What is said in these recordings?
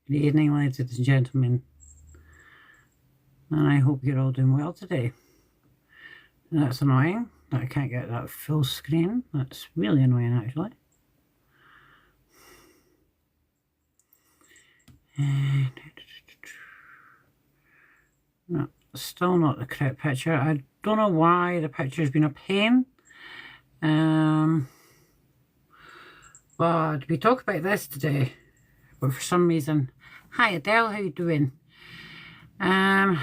Good evening, ladies and gentlemen, and I hope you're all doing well today. That's annoying that I can't get that full screen. That's really annoying, actually. No, still not the correct picture. I don't know why the picture's been a pain. But we talk about this today, but for some reason, hi Adele, how you doing? What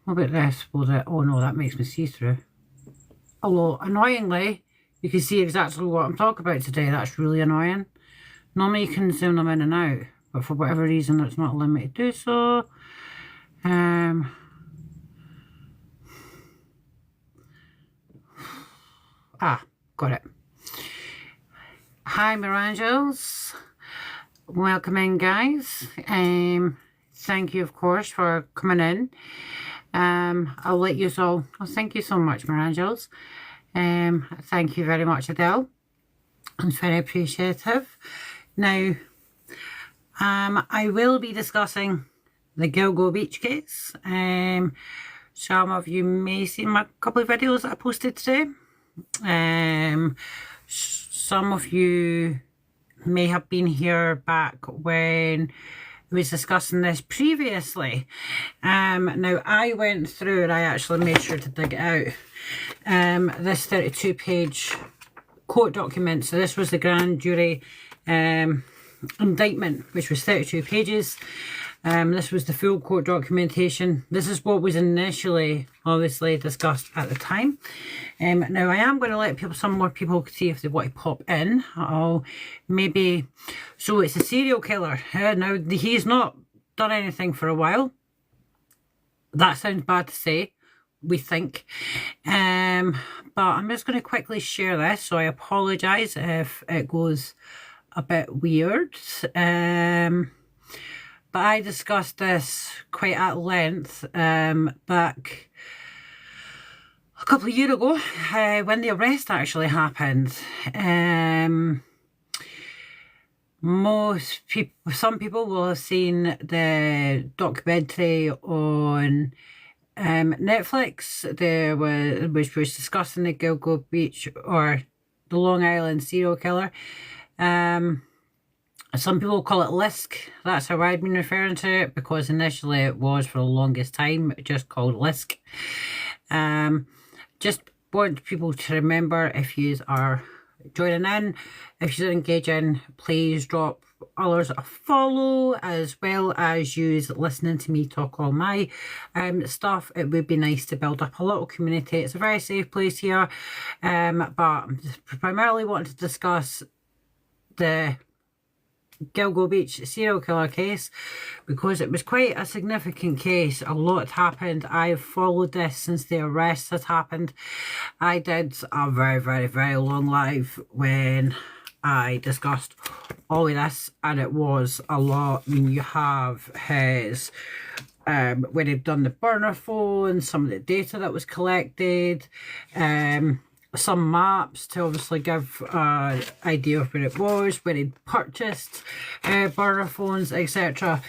about this? Oh no, that makes me see through. Although annoyingly, you can see exactly what I'm talking about today. That's really annoying. Normally you can zoom them in and out, but for whatever reason it's not allowing me to do so. Got it. Hi Mirangels, welcome in guys. Thank you of course for coming in. I'll let you all, thank you so much Mirangels. Thank you very much Adele, I'm very appreciative. Now I will be discussing the Gilgo Beach case. Some of you may see my couple of videos that I posted today. Some of you may have been here back when I was discussing this previously. Now I went through and I actually made sure to dig it out. This 32-page court document. So this was the grand jury indictment, which was 32 pages. This was the full court documentation. This is what was initially obviously discussed at the time. Now I am going to let some more people see if they want to pop in. Maybe, so it's a serial killer. Now he's not done anything for a while. That sounds bad to say, we think. But I'm just going to quickly share this, so I apologise if it goes a bit weird. But I discussed this quite at length back a couple of years ago when the arrest actually happened. Some people will have seen the documentary on Netflix, which was discussing the Gilgo Beach or the Long Island serial killer. Some people call it LISK. That's how I've been referring to it, because initially it was for the longest time just called LISK. Just want people to remember, if you are joining in, if you're engaging, please drop others a follow, as well as use listening to me talk all my stuff. It would be nice to build up a little community. It's a very safe place here, but I'm primarily wanting to discuss the Gilgo Beach serial killer case, because it was quite a significant case. A lot happened. I've followed this since the arrest had happened. I did a very, very, very long live when I discussed all of this, and it was a lot. I mean, you have his when he'd done the burner phone, some of the data that was collected, some maps to obviously give an idea of where it was, where he'd purchased burner phones, etc.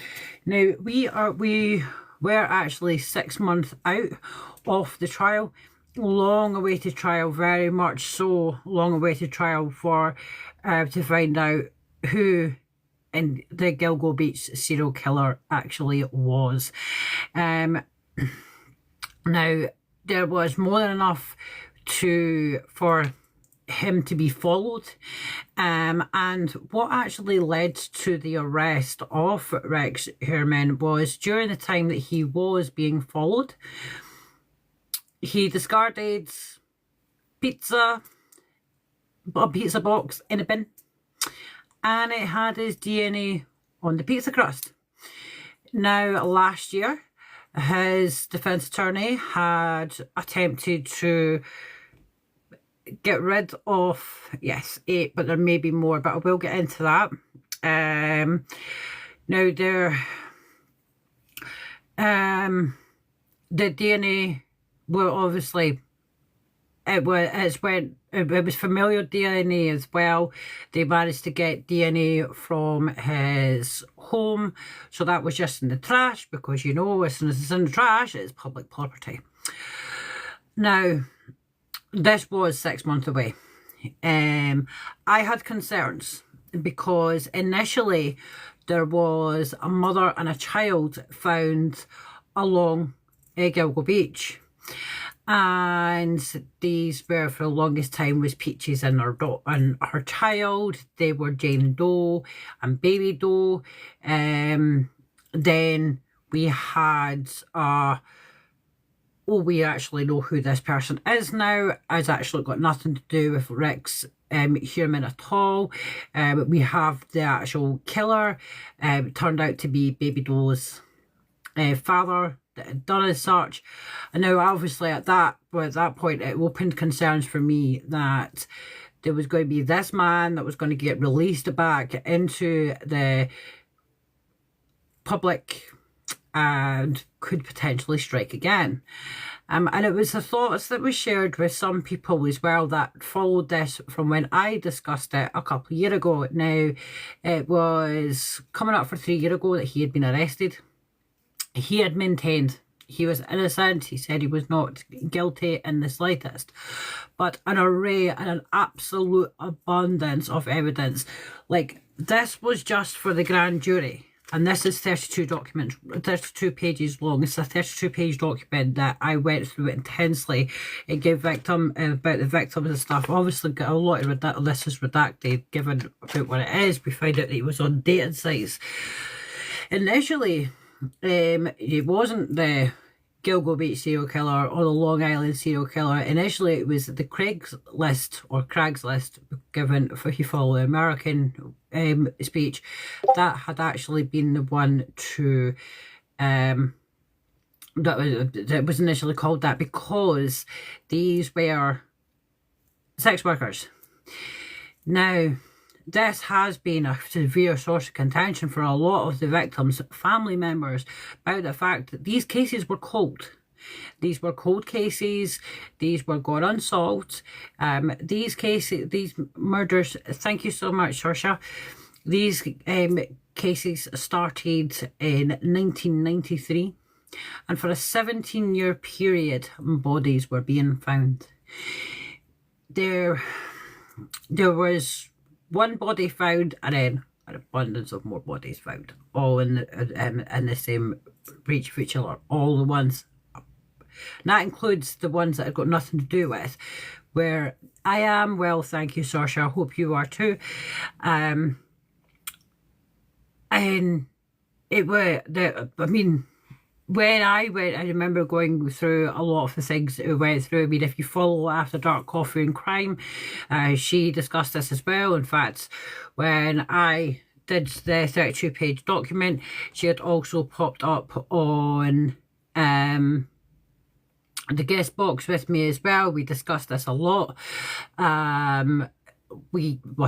Now we were actually 6 months out of the trial. Long awaited trial, very much so long awaited trial for to find out who and the Gilgo Beach serial killer actually was. Now there was more than enough for him to be followed, and what actually led to the arrest of Rex Heuermann was during the time that he was being followed, he discarded a pizza box in a bin, and it had his DNA on the pizza crust. Now last year his defence attorney had attempted to get rid of, yes, 8, but there may be more, but I will get into that. Now the DNA were obviously it was familiar DNA as well. They managed to get DNA from his home, so that was just in the trash, because you know, as soon as it's in the trash, it's public property. Now, this was 6 months away. I had concerns because initially there was a mother and a child found along Gilgo Beach, and these were, for the longest time, was Peaches and her child. They were Jane Doe and Baby Doe. Then we had we actually know who this person is now. It's actually got nothing to do with Rick's Heuermann at all. We have the actual killer. Turned out to be Baby Doe's father that had done as such. And now, obviously, at that point, it opened concerns for me that there was going to be this man that was going to get released back into the public and could potentially strike again. And it was the thoughts that was shared with some people as well that followed this from when I discussed it a couple of years ago. Now, it was coming up for 3 years ago that he had been arrested. He had maintained he was innocent. He said he was not guilty in the slightest. But an array and an absolute abundance of evidence. Like, this was just for the grand jury. And this is 32 pages long. It's a 32-page document that I went through intensely. It gave about the victims and stuff. Obviously, got a lot of this is redacted, given about what it is. We find out that he was on dating sites. Initially, it wasn't the Gilgo Beach serial killer or the Long Island serial killer. Initially, it was the Craigslist, given for you follow the American speech, that had actually been the one to that was initially called that because these were sex workers. Now, this has been a severe source of contention for a lot of the victims' family members about the fact that these cases were cold. These were cold cases. These were gone unsolved. These murders, thank you so much, Saoirse. These cases started in 1993. And for a 17-year period, bodies were being found. There was one body found, and then an abundance of more bodies found, all in the same reach of each other. All the ones, and that includes the ones that have got nothing to do with where I am. Well, thank you, Saoirse. I hope you are too. And it were when I went, I remember going through a lot of the things that we went through. I mean, if you follow After Dark Coffee and Crime, she discussed this as well. In fact, when I did the 32-page document, she had also popped up on the guest box with me as well. We discussed this a lot. I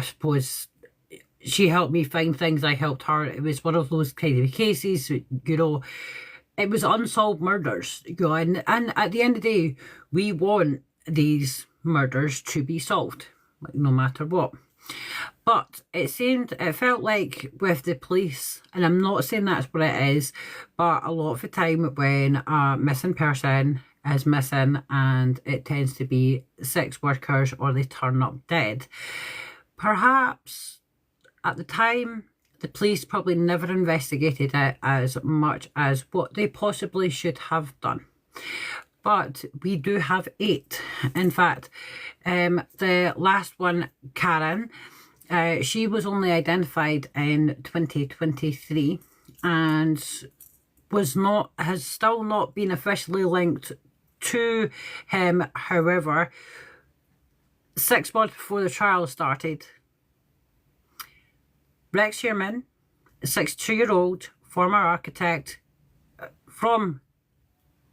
suppose she helped me find things, I helped her. It was one of those kind of cases, you know. It was unsolved murders, you know, and at the end of the day, we want these murders to be solved, like, no matter what. But it felt like with the police, and I'm not saying that's what it is, but a lot of the time when a missing person is missing and it tends to be sex workers or they turn up dead, perhaps at the time, the police probably never investigated it as much as what they possibly should have done. But we do have 8. In fact, the last one, Karen, she was only identified in 2023 and has still not been officially linked to him. However, 6 months before the trial started, Rex Heuermann, a 62-year-old former architect from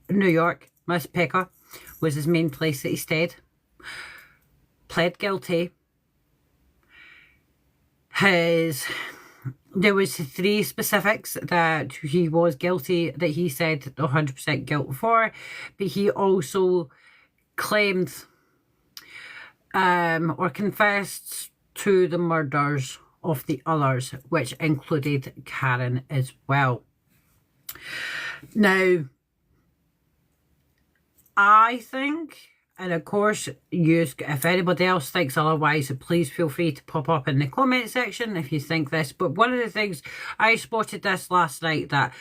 New York, Massapequa, was his main place that he stayed, pled guilty. There was 3 specifics that he was guilty, that he said 100% guilt for, but he also claimed or confessed to the murders of the others, which included Karen as well. Now, I think, and of course, if anybody else thinks otherwise, please feel free to pop up in the comment section if you think this. But one of the things, I spotted this last night, that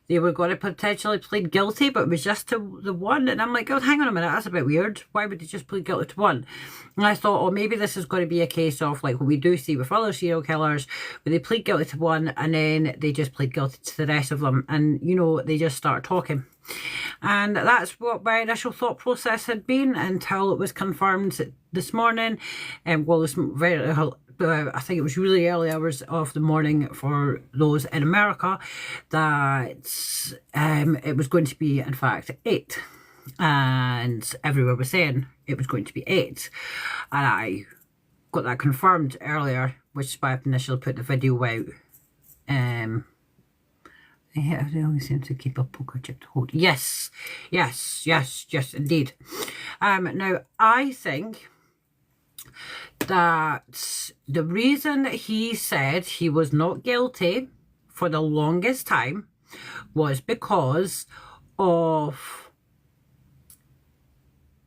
they were going to potentially plead guilty, but it was just to the one. And I'm like, oh, hang on a minute, that's a bit weird. Why would they just plead guilty to one? And I thought, oh, maybe this is going to be a case of like what we do see with other serial killers, where they plead guilty to one and then they just plead guilty to the rest of them. And, you know, they just start talking. And that's what my initial thought process had been until it was confirmed this morning. And well, it's very, I think it was really early hours of the morning for those in America, that it was going to be, in fact, 8. And everyone was saying it was going to be 8. And I got that confirmed earlier, which is why I've initially put the video out. Yeah, they always seem to keep a poker chip to hold. Yes, indeed. Now, I think that the reason that he said he was not guilty for the longest time was because of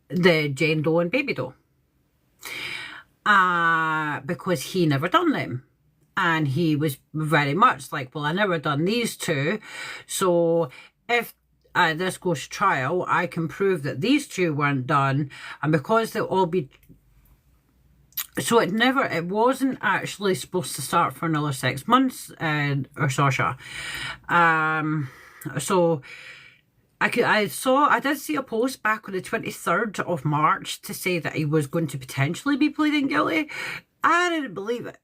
the Jane Doe and Baby Doe. Because he never done them. And he was very much like, well, I never done these two. So if this goes to trial, I can prove that these two weren't done. And because they'll all be... So it wasn't actually supposed to start for another 6 months, or Sasha. So I did see a post back on the 23rd of March to say that he was going to potentially be pleading guilty. I didn't believe it,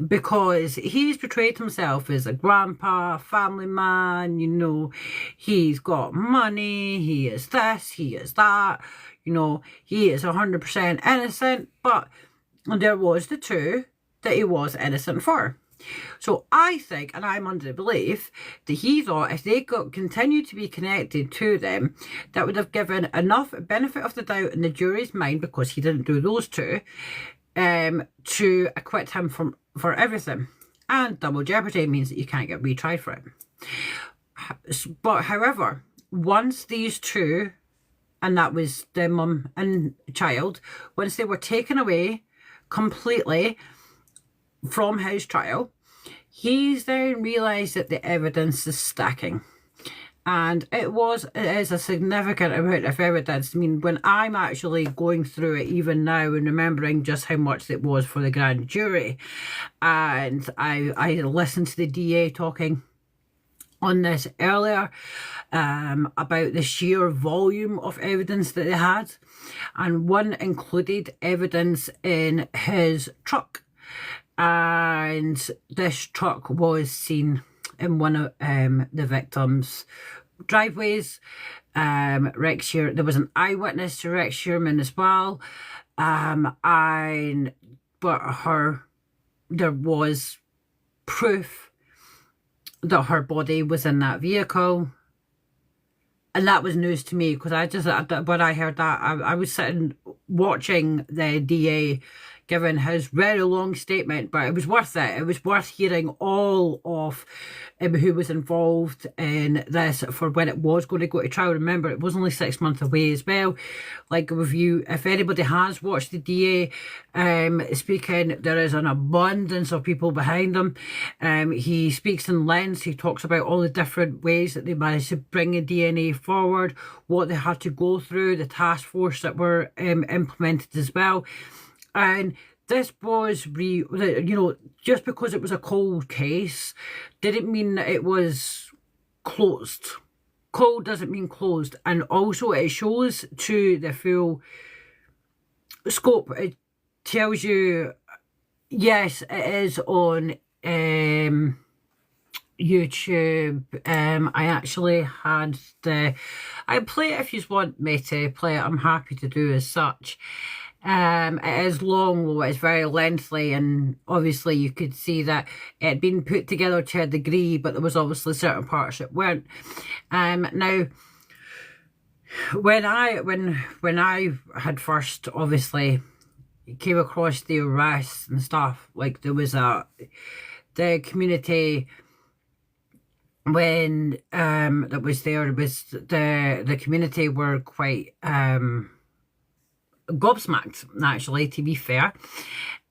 because he's portrayed himself as a grandpa, family man, you know, he's got money, he is this, he is that, you know, he is 100% innocent, but there was the two that he was innocent for. So I think, and I'm under the belief, that he thought if they continued to be connected to them, that would have given enough benefit of the doubt in the jury's mind, because he didn't do those two, to acquit him for everything. And double jeopardy means that you can't get retried for it. But however, once these two, and that was the mum and child, once they were taken away completely from his trial, he's then realised that the evidence is stacking. And it is a significant amount of evidence. I mean, when I'm actually going through it even now and remembering just how much it was for the grand jury, and I listened to the DA talking on this earlier about the sheer volume of evidence that they had, and one included evidence in his truck, and this truck was seen in one of the victims' driveways. Rex Heuermann, there was an eyewitness to Rex Heuermann as well, there was proof that her body was in that vehicle, and that was news to me, because when I heard that, I was sitting watching the DA giving his very long statement, but it was worth it. It was worth hearing all of who was involved in this for when it was going to go to trial. Remember, it was only 6 months away as well. Like, if anybody has watched the DA speaking, there is an abundance of people behind him. He speaks in length. He talks about all the different ways that they managed to bring the DNA forward, what they had to go through, the task force that were implemented as well. And this was, just because it was a cold case, didn't mean that it was closed. Cold doesn't mean closed. And also it shows to the full scope. It tells you, yes, it is on YouTube. I actually had I play it if you want me to play it. I'm happy to do as such. It is long, though. It's very lengthy, and obviously you could see that it had been put together to a degree, but there was obviously certain parts that weren't. Now, when I had first obviously came across the arrests and stuff, like there was the community when that was there, was the community were quite gobsmacked, actually, to be fair,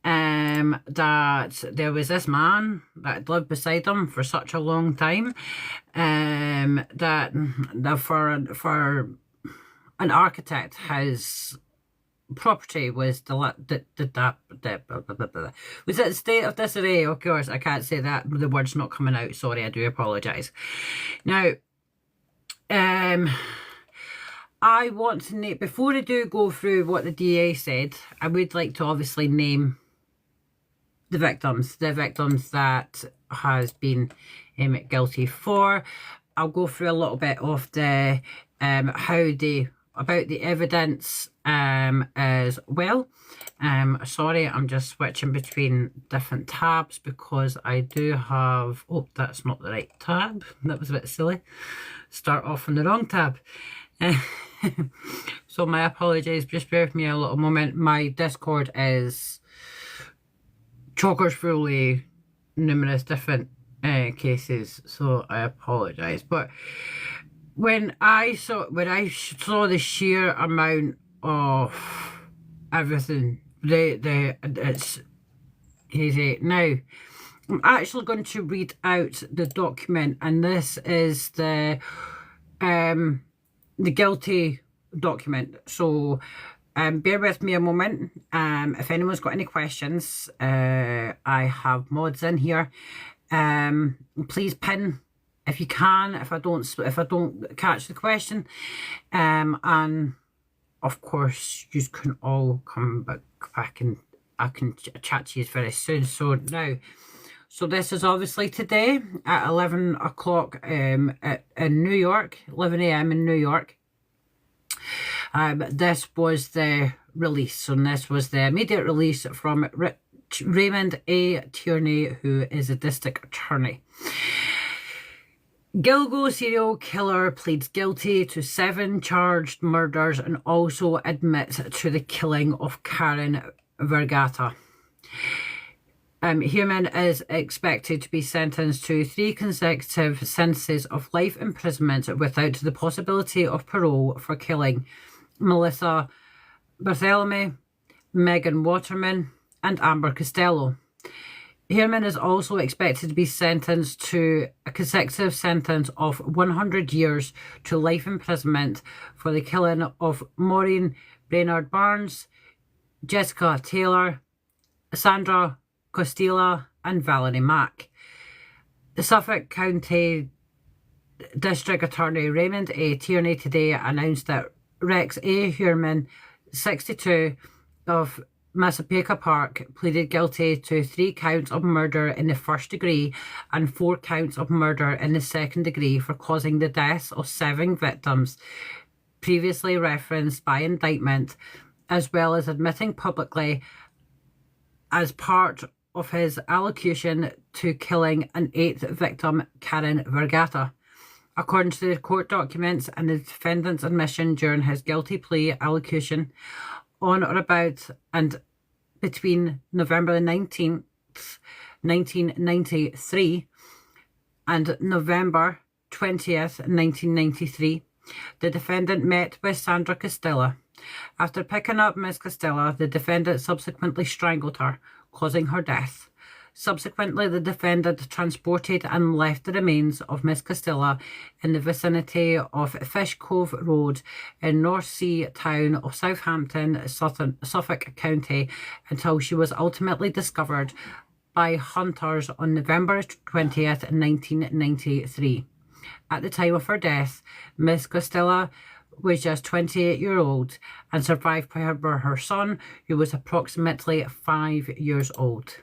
that there was this man that had lived beside them for such a long time, that for an architect, his property was was at the state of disarray. Of course, I can't say that. The word's not coming out. Sorry, I do apologise. Now, I want to name, before I do go through what the DA said, I would like to obviously name the victims that has been guilty for. I'll go through a little bit of the about the evidence as well. Sorry, I'm just switching between different tabs because I do have, oh, that's not the right tab. That was a bit silly. Start off on the wrong tab. So my apologies, just bear with me a little moment. My Discord is chockers fully numerous different cases, so I apologise. But when I saw the sheer amount of everything, it's easy. Now, I'm actually going to read out the document, and this is the guilty document. So bear with me a moment. If anyone's got any questions, I have mods in here. Please pin if you can, if I don't catch the question, and of course you can all come back and I can chat to you very soon. So now, so this is obviously today at 11 o'clock in New York, 11 a.m. in New York. This was the release, and this was the immediate release from Raymond A. Tierney, who is a district attorney. Gilgo serial killer pleads guilty to 7 charged murders and also admits to the killing of Karen Vergata. Heuermann is expected to be sentenced to 3 consecutive sentences of life imprisonment without the possibility of parole for killing Melissa Barthelemy, Megan Waterman, and Amber Costello. Heuermann is also expected to be sentenced to a consecutive sentence of 100 years to life imprisonment for the killing of Maureen Brainerd Barnes, Jessica Taylor, Sandra Costello, and Valerie Mack. The Suffolk County District Attorney Raymond A. Tierney today announced that Rex A. Heuermann, 62, of Massapequa Park, pleaded guilty to 3 counts of murder in the first degree and 4 counts of murder in the second degree for causing the deaths of 7 victims previously referenced by indictment, as well as admitting publicly as part of his allocution to killing an 8th victim, Karen Vergata. According to the court documents and the defendant's admission during his guilty plea allocution, on or about and between November the 19th, 1993 and November 20th, 1993, the defendant met with Sandra Costello. After picking up Ms. Costello, the defendant subsequently strangled her, causing her death. Subsequently, the defendant transported and left the remains of Miss Costello in the vicinity of Fish Cove Road in North Sea town of Southampton, Suffolk County, until she was ultimately discovered by hunters on November 20th, 1993. At the time of her death, Miss Costello was just 28-year-old and survived by her son, who was approximately 5 years old.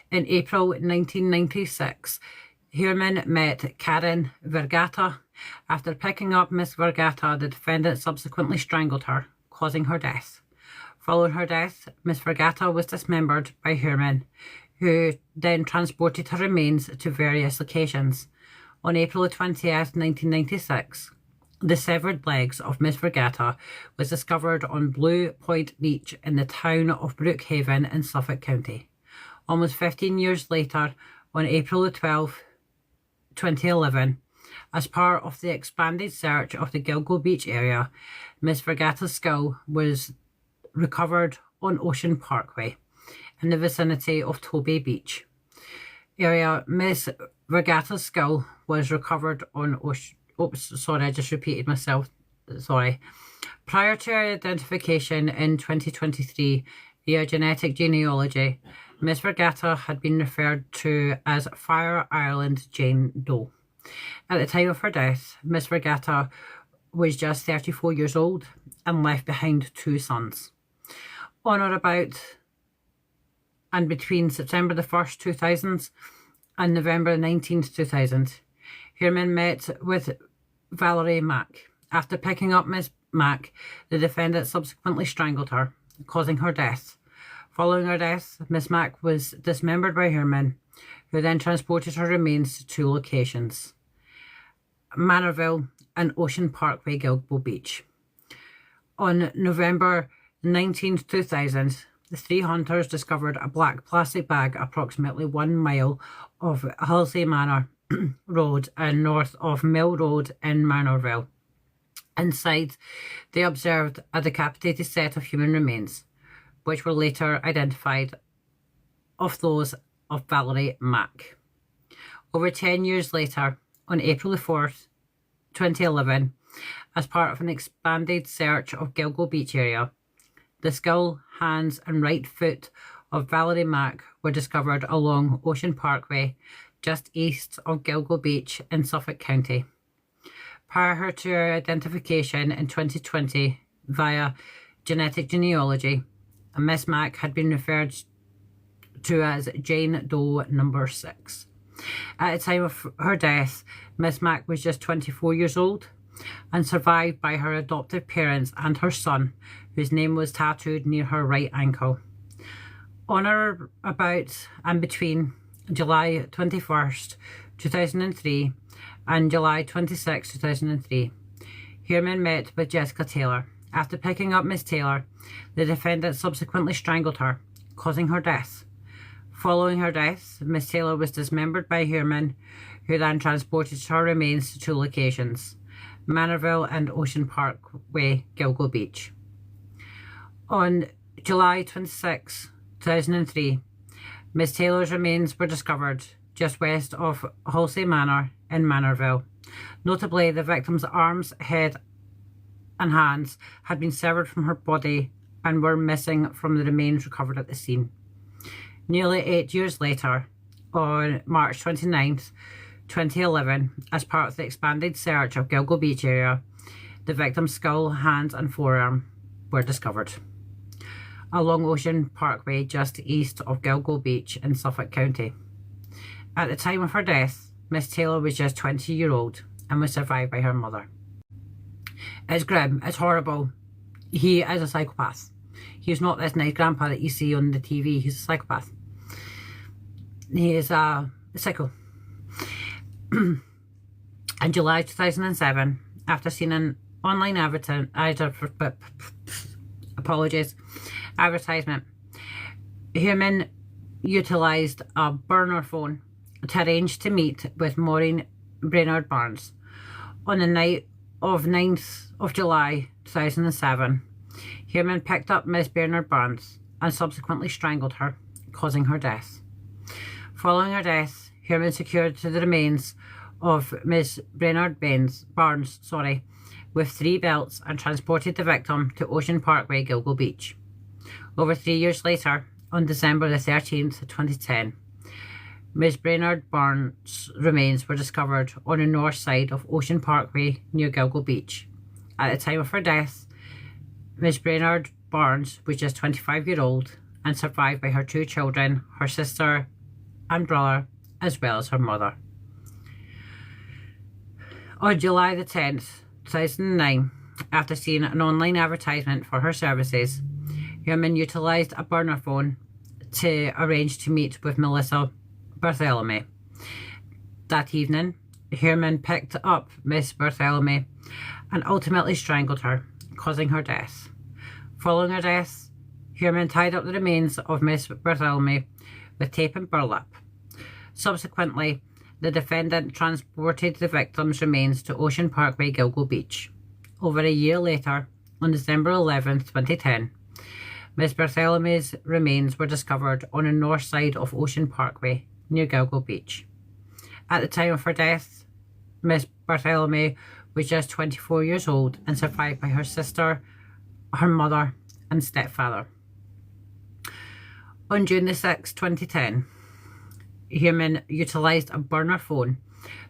In April 1996, Heuermann met Karen Vergata. After picking up Miss Vergata, the defendant subsequently strangled her, causing her death. Following her death, Miss Vergata was dismembered by Heuermann, who then transported her remains to various locations. On April 20th, 1996, The severed legs of Miss Regatta was discovered on Blue Point Beach in the town of Brookhaven in Suffolk County. Almost 15 years later, on April the 12th, 2011, as part of the expanded search of the Gilgo Beach area, Miss Regatta's skull was recovered on Ocean Parkway in the vicinity of Toby Beach area. Miss Regatta's skull was recovered on Ocean... Oops, sorry, I just repeated myself. Sorry. Prior to her identification in 2023 via genetic genealogy, Miss Regatta had been referred to as Fire Island Jane Doe. At the time of her death, Miss Regatta was just 34 years old and left behind 2 sons. On or about and between September the 1st, 2000 and November 19th, 2000, Heuermann met with Valerie Mack. After picking up Miss Mack, the defendant subsequently strangled her, causing her death. Following her death, Miss Mack was dismembered by Heuermann, who then transported her remains to 2 locations: Manorville and Ocean Parkway, Gilgo Beach. On November 19, 2000, the 3 hunters discovered a black plastic bag approximately 1 mile of Halsey Manor Road and north of Mill Road in Manorville. Inside, they observed a decapitated set of human remains, which were later identified of those of Valerie Mack. Over 10 years later, on April the 4th, 2011, as part of an expanded search of Gilgo Beach area, the skull, hands and right foot of Valerie Mack were discovered along Ocean Parkway, just east of Gilgo Beach in Suffolk County. Prior to her identification in 2020 via genetic genealogy, Miss Mack had been referred to as Jane Doe number 6. At the time of her death, Miss Mack was just 24 years old and survived by her adoptive parents and her son, whose name was tattooed near her right ankle. On or about and between July 21st, 2003 and July 26, 2003, Heuermann met with Jessica Taylor. After picking up Miss Taylor, the defendant subsequently strangled her, causing her death. Following her death, Miss Taylor was dismembered by Heuermann, who then transported her remains to 2 locations: Manorville and Ocean Parkway, Gilgo Beach. On July 26, 2003, Miss Taylor's remains were discovered just west of Halsey Manor in Manorville. Notably, the victim's arms, head and hands had been severed from her body and were missing from the remains recovered at the scene. Nearly 8 years later, on March 29th, 2011, as part of the expanded search of Gilgo Beach area, the victim's skull, hands and forearm were discovered along Ocean Parkway just east of Gilgo Beach in Suffolk County. At the time of her death, Miss Taylor was just 20-year-old and was survived by her mother. It's grim, it's horrible. He is a psychopath. He's not this nice grandpa that you see on the TV. He's a psychopath. He is a psycho. In July 2007, after seeing an online advertisement, Heuermann utilised a burner phone to arrange to meet with Maureen Brainerd Barnes. On the night of 9th of July 2007, Heuermann picked up Miss Brainerd Barnes and subsequently strangled her, causing her death. Following her death, Heuermann secured the remains of Miss Brainerd Barnes with 3 belts and transported the victim to Ocean Parkway, Gilgo Beach. Over 3 years later, on December the 13th, 2010, Miss Brainerd Barnes' remains were discovered on the north side of Ocean Parkway near Gilgo Beach. At the time of her death, Miss Brainerd Barnes was just 25-year-old and survived by her 2 children, her sister and brother, as well as her mother. On July the 10th, 2009, after seeing an online advertisement for her services, Heuermann utilised a burner phone to arrange to meet with Melissa Barthelemy. That evening, Heuermann picked up Miss Barthelemy and ultimately strangled her, causing her death. Following her death, Heuermann tied up the remains of Miss Barthelemy with tape and burlap. Subsequently, the defendant transported the victim's remains to Ocean Parkway, Gilgo Beach. Over a year later, on December 11, 2010, Miss Barthelemy's remains were discovered on the north side of Ocean Parkway near Gilgo Beach. At the time of her death, Miss Barthelemy was just 24 years old and survived by her sister, her mother, and stepfather. On June 6, 2010, Heuermann utilised a burner phone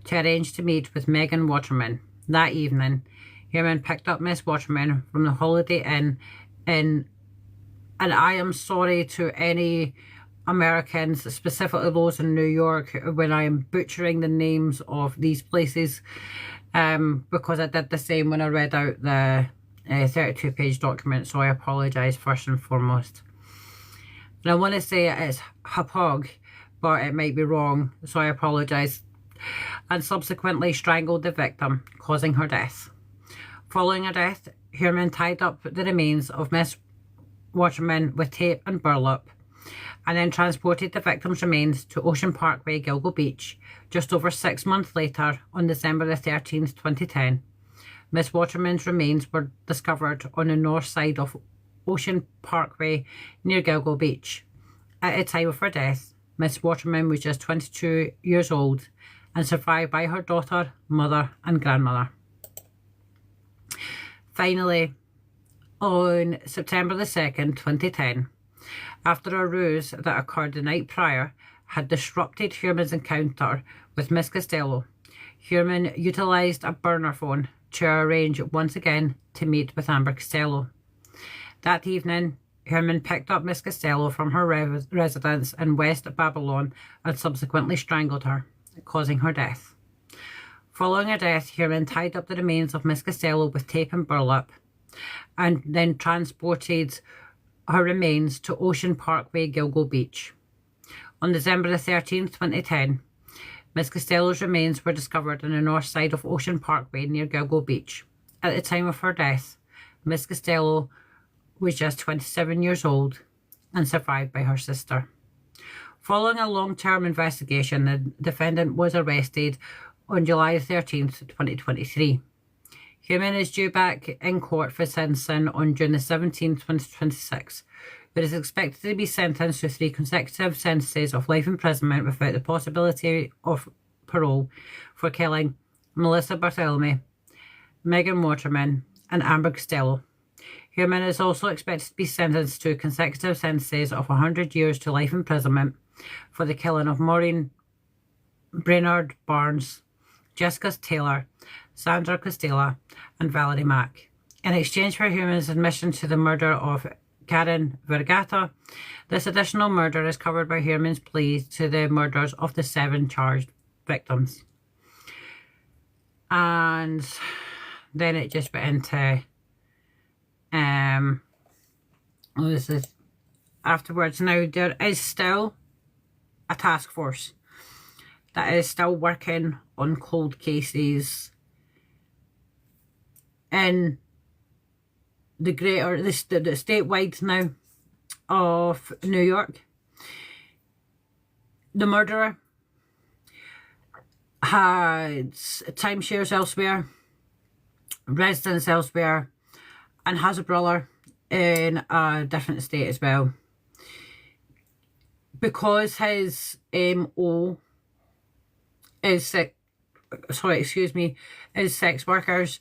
to arrange to meet with Megan Waterman. That evening, Heuermann picked up Miss Waterman from the Holiday Inn and I am sorry to any Americans, specifically those in New York, when I am butchering the names of these places, because I did the same when I read out the 32-page document, so I apologise first and foremost. And I want to say it's Hapog, but it might be wrong, so I apologise. And subsequently strangled the victim, causing her death. Following her death, Heuermann tied up the remains of Miss Waterman with tape and burlap, and then transported the victim's remains to Ocean Parkway, Gilgo Beach. Just over 6 months later, on December 13th, 2010, Miss Waterman's remains were discovered on the north side of Ocean Parkway near Gilgo Beach. At the time of her death, Miss Waterman was just 22 years old and survived by her daughter, mother, and grandmother. Finally, on September 2nd, 2010, after a ruse that occurred the night prior had disrupted Heuermann's encounter with Miss Costello, Heuermann utilised a burner phone to arrange once again to meet with Amber Costello. That evening, Heuermann picked up Miss Costello from her residence in West Babylon and subsequently strangled her, causing her death. Following her death, Heuermann tied up the remains of Miss Costello with tape and burlap, and then transported her remains to Ocean Parkway, Gilgo Beach. On December 13th, 2010, Miss Costello's remains were discovered on the north side of Ocean Parkway near Gilgo Beach. At the time of her death, Miss Costello was just 27 years old and survived by her sister. Following a long-term investigation, the defendant was arrested on July 13th, 2023. Heuermann is due back in court for sentencing on June 17th, 2026, but is expected to be sentenced to 3 consecutive sentences of life imprisonment without the possibility of parole for killing Melissa Barthelemy, Megan Waterman, and Amber Costello. Heuermann is also expected to be sentenced to consecutive sentences of 100 years to life imprisonment for the killing of Maureen Brainerd Barnes, Jessica Taylor, Sandra Costello, and Valerie Mack. In exchange for Heuermann's admission to the murder of Karen Vergata, this additional murder is covered by Heuermann's plea to the murders of the 7 charged victims. And then it just went into this is afterwards. Now there is still a task force that is still working on cold cases in the statewide now of New York. The murderer had timeshares elsewhere, residence elsewhere, and has a brother in a different state as well. Because his MO is sex workers,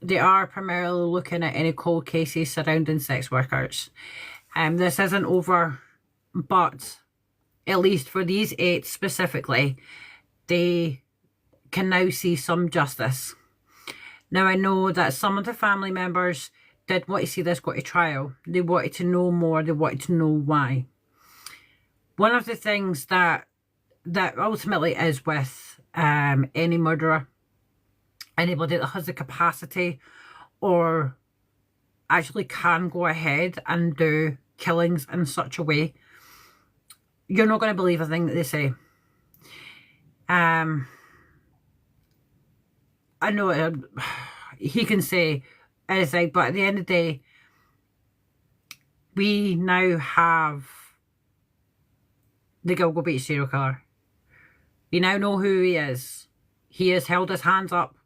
they are primarily looking at any cold cases surrounding sex workers. This isn't over, but at least for these 8 specifically, they can now see some justice. Now, I know that some of the family members did want to see this go to trial. They wanted to know more. They wanted to know why. One of the things that ultimately is with any murderer, anybody that has the capacity or actually can go ahead and do killings in such a way, you're not going to believe a thing that they say. I know he can say is like, but at the end of the day, we now have the Gilgo Beach serial killer. We now know who he is. He has held his hands up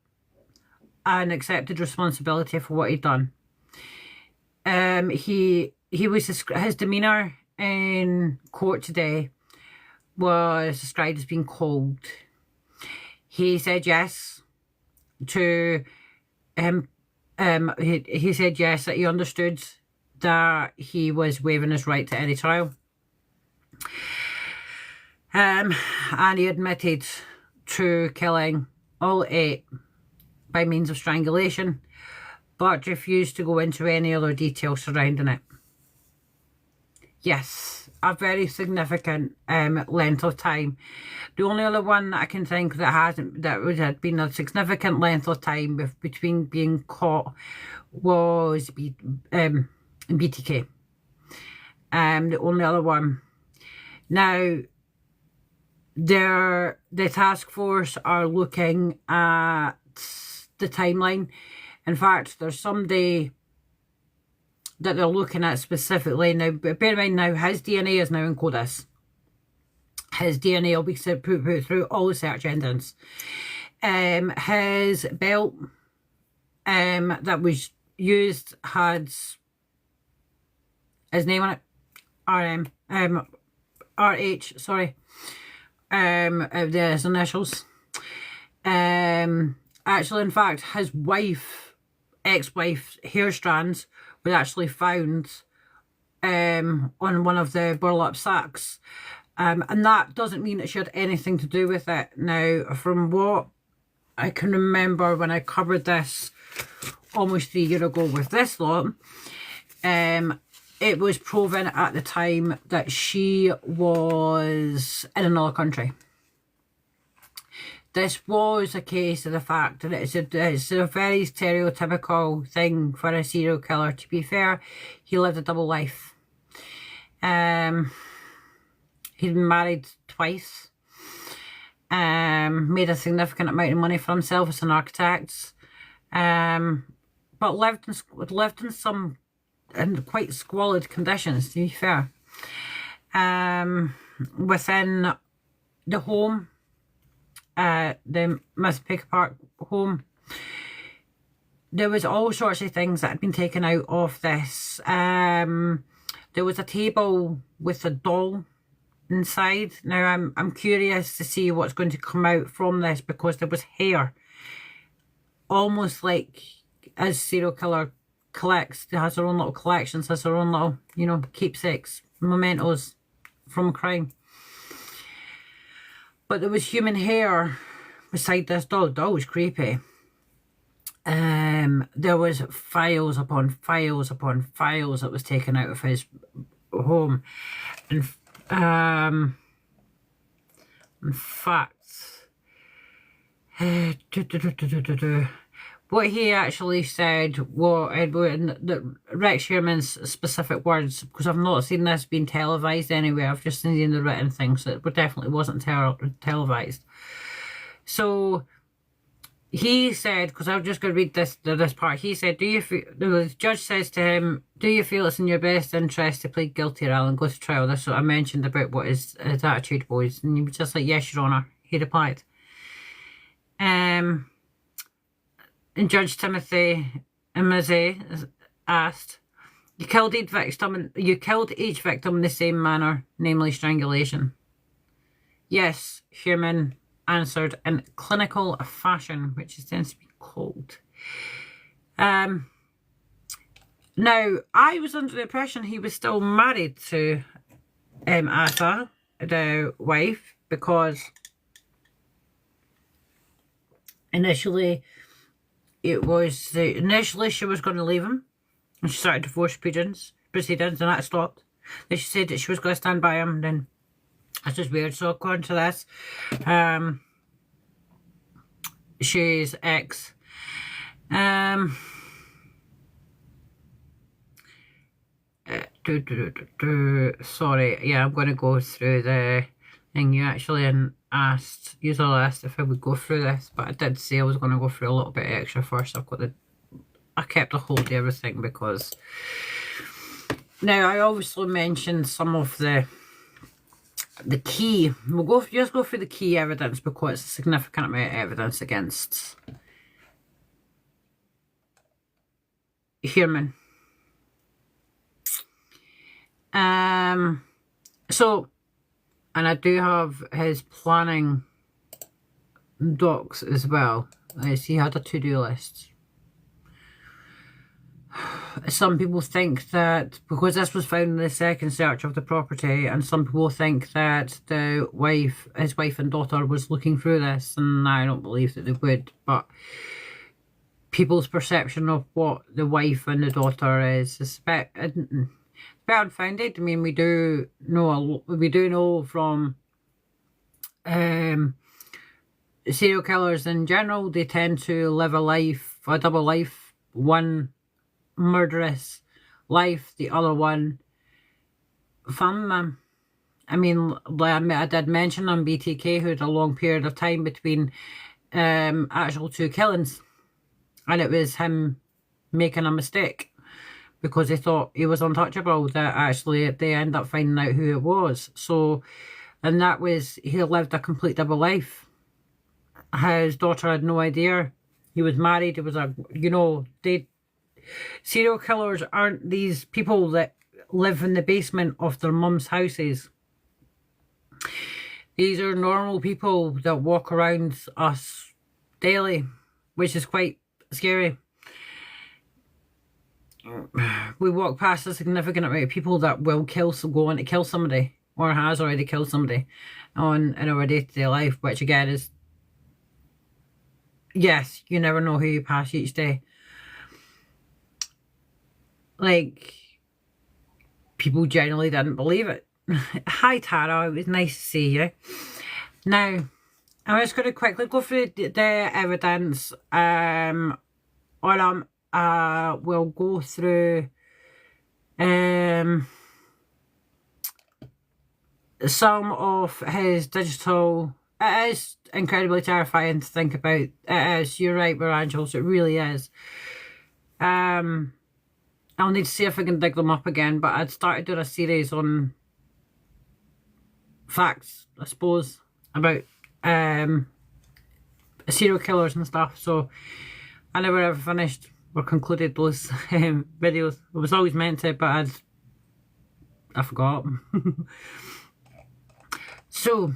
and accepted responsibility for what he'd done. He was his demeanour in court today was described as being cold. He said yes to him. He said yes, that he understood that he was waiving his right to any trial. And he admitted to killing all 8 by means of strangulation, but refused to go into any other details surrounding it. Yes, a very significant length of time. The only other one that I can think that would have been a significant length of time between being caught was BTK. The only other one. Now, the task force are looking at the timeline. In fact, there's somebody that they're looking at specifically. Now, bear in mind now, his DNA is now in CODIS. His DNA will be put through all the search engines. His belt that was used had his name on it. RH, sorry. His initials. Actually, in fact, his ex-wife's hair strands were actually found on one of the burlap sacks. And that doesn't mean it she had anything to do with it. Now, from what I can remember when I covered this almost 3 years ago with this lot, it was proven at the time that she was in another country. This was a case of the fact that it's a very stereotypical thing for a serial killer. To be fair, he lived a double life. He'd been married twice. Made a significant amount of money for himself as an architect. But lived in some quite squalid conditions, to be fair. Within the home, the Mazzei Park home, there was all sorts of things that had been taken out of this. There was a table with a doll inside. Now I'm curious to see what's going to come out from this, because there was hair, almost like as serial killer collects, has her own little collections, has her own little, keepsakes, mementos from crime. But there was human hair beside this doll. The doll was creepy. There was files upon files upon files that was taken out of his home. And in fact, what he actually said was Rex Heuermann's specific words, because I've not seen this being televised anywhere. I've just seen the written things, so it definitely wasn't televised. So he said, because I'm just going to read this part. He said, the judge says to him, "Do you feel it's in your best interest to plead guilty rather than go to trial?" That's what I mentioned about what his attitude was. And he was just like, "Yes, Your Honour," he replied. And Judge Timothy Mazzei asked, You killed each victim in the same manner, namely strangulation." "Yes," Heuermann answered in clinical fashion, which tends to be called. Now, I was under the impression he was still married to Asa, the wife, because initially she was going to leave him, and she started divorce proceedings, and that stopped. Then she said that she was going to stand by him, then that's just weird. So according to this, she's ex. Sorry, yeah, I'm going to go through the thing. You actually, and asked user list if I would go through this, but I did say I was going to go through a little bit extra first. I kept a hold of everything because now I obviously mentioned some of the key. We'll just go through the key evidence because it's a significant amount of evidence against Heuermann. So, and I do have his planning docs as well. He had a to-do list. Some people think that because this was found in the second search of the property, and some people think that his wife and daughter was looking through this, and I don't believe that they would, but people's perception of what the wife and the daughter is unfounded. I mean, we do know from serial killers in general, they tend to live a double life, one murderous life, the other one family man. I mean, I did mention on BTK who had a long period of time between actual two killings, and it was him making a mistake because they thought he was untouchable, that actually they end up finding out who it was. So, and that was, he lived a complete double life. His daughter had no idea. He was married. It was serial killers aren't these people that live in the basement of their mum's houses. These are normal people that walk around us daily, which is quite scary. We walk past a significant amount of people that will go on to kill somebody, or has already killed somebody in our day-to-day life, which again is, yes, you never know who you pass each day. Like, people generally didn't believe it. Hi Tara, it was nice to see you. Now, I'm just going to quickly go through the evidence. We'll go through some of his digital. It is incredibly terrifying to think about. It is. You're right, we're angels. It really is. I'll need to see if I can dig them up again, but I'd started doing a series on facts, I suppose, about serial killers and stuff, so I never ever finished or concluded those videos. I was always meant to, but I forgot. So,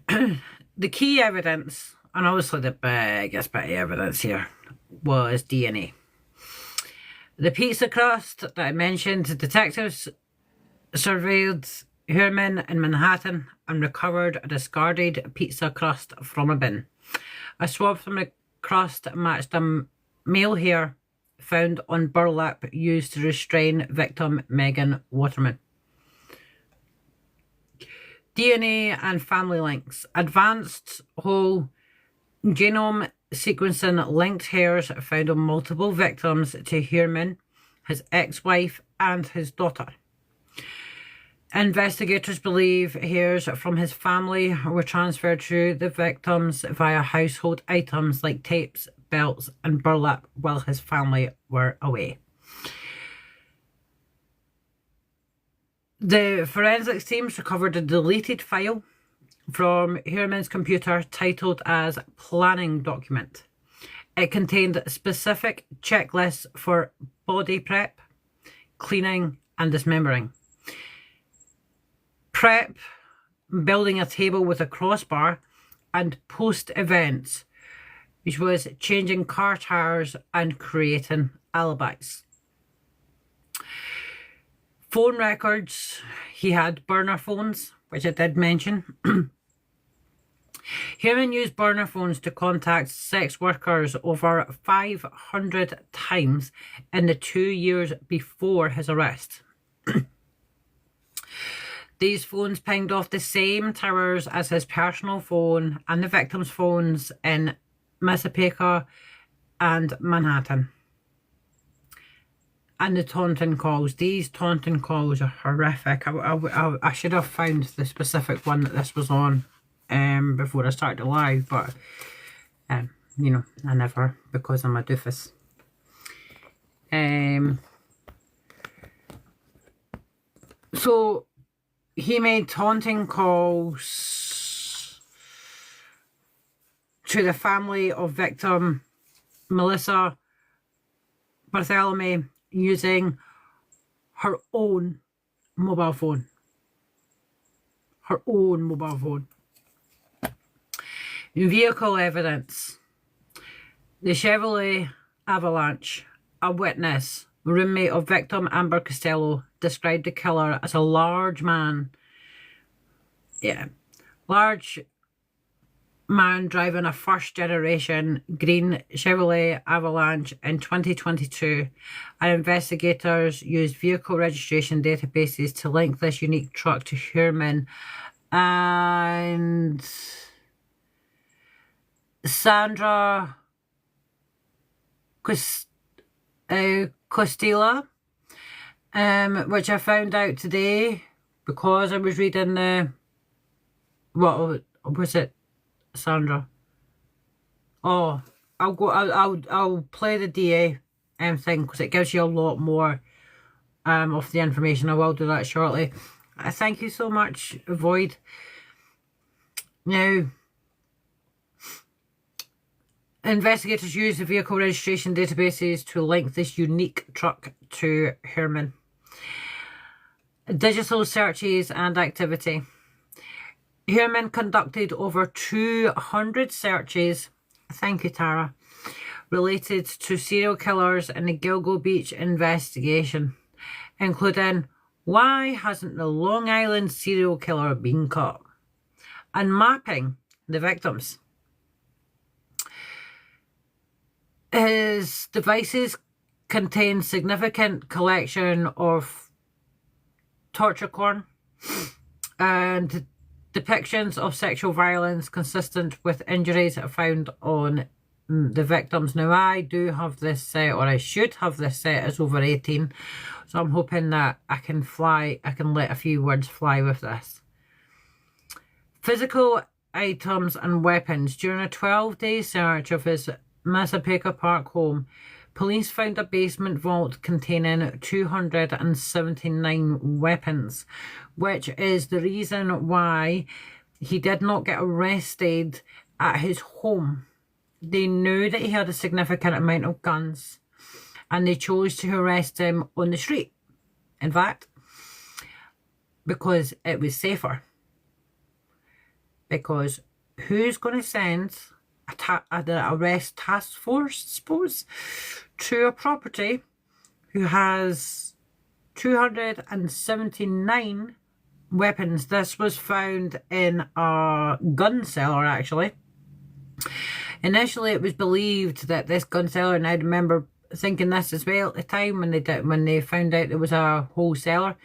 the key evidence, and obviously the biggest bit of evidence here, was DNA. The pizza crust that I mentioned, the detectives surveyed Heuermann in Manhattan and recovered a discarded pizza crust from a bin. A swab from the crust matched a male hair found on burlap used to restrain victim Megan Waterman. DNA and family links. Advanced whole genome sequencing linked hairs found on multiple victims to Heuermann, his ex-wife and his daughter. Investigators believe hairs from his family were transferred to the victims via household items like tapes, belts and burlap while his family were away. The forensics teams recovered a deleted file from Heuermann's computer titled as planning document. It contained specific checklists for body prep, cleaning and dismembering. Prep, building a table with a crossbar, and post-events, which was changing car tires and creating alibis. Phone records, he had burner phones, which I did mention. Heuermann used burner phones to contact sex workers over 500 times in the 2 years before his arrest. These phones pinged off the same towers as his personal phone and the victims' phones in Massapequa and Manhattan. And the taunting calls. These taunting calls are horrific. I should have found the specific one that this was on before I started live, but you know, I never, because I'm a doofus. So he made taunting calls to the family of victim Melissa Barthelemy using her own mobile phone. Her own mobile phone. Vehicle evidence. The Chevrolet Avalanche, a witness, roommate of victim Amber Costello, described the killer as a large man. Yeah. Large man driving a first-generation green Chevrolet Avalanche in 2022, and investigators used vehicle registration databases to link this unique truck to Heuermann and Sandra Costello, which I found out today because I was reading the, what was it, Sandra? Oh, I'll play the DA thing because it gives you a lot more of the information. I will do that shortly. Thank you so much, Void. Now, investigators use the vehicle registration databases to link this unique truck to Heuermann. Digital searches and activity. Heuermann conducted over 200 searches, thank you Tara, related to serial killers in the Gilgo Beach investigation, including why hasn't the Long Island serial killer been caught, and mapping the victims. His devices contain significant collection of torture porn and depictions of sexual violence consistent with injuries found on the victims. Now, I do have this set, or I should have this set as over 18, so I'm hoping that I can let a few words fly with this. Physical items and weapons. During a 12-day search of his Massapequa Park home, police found a basement vault containing 279 weapons, which is the reason why he did not get arrested at his home. They knew that he had a significant amount of guns, and they chose to arrest him on the street, in fact, because it was safer. Because who's going to send the arrest task force, I suppose, to a property who has 279 weapons? This was found in a gun cellar, actually. Initially, it was believed that this gun cellar, and I remember thinking this as well at the time when they found out there was a whole cellar,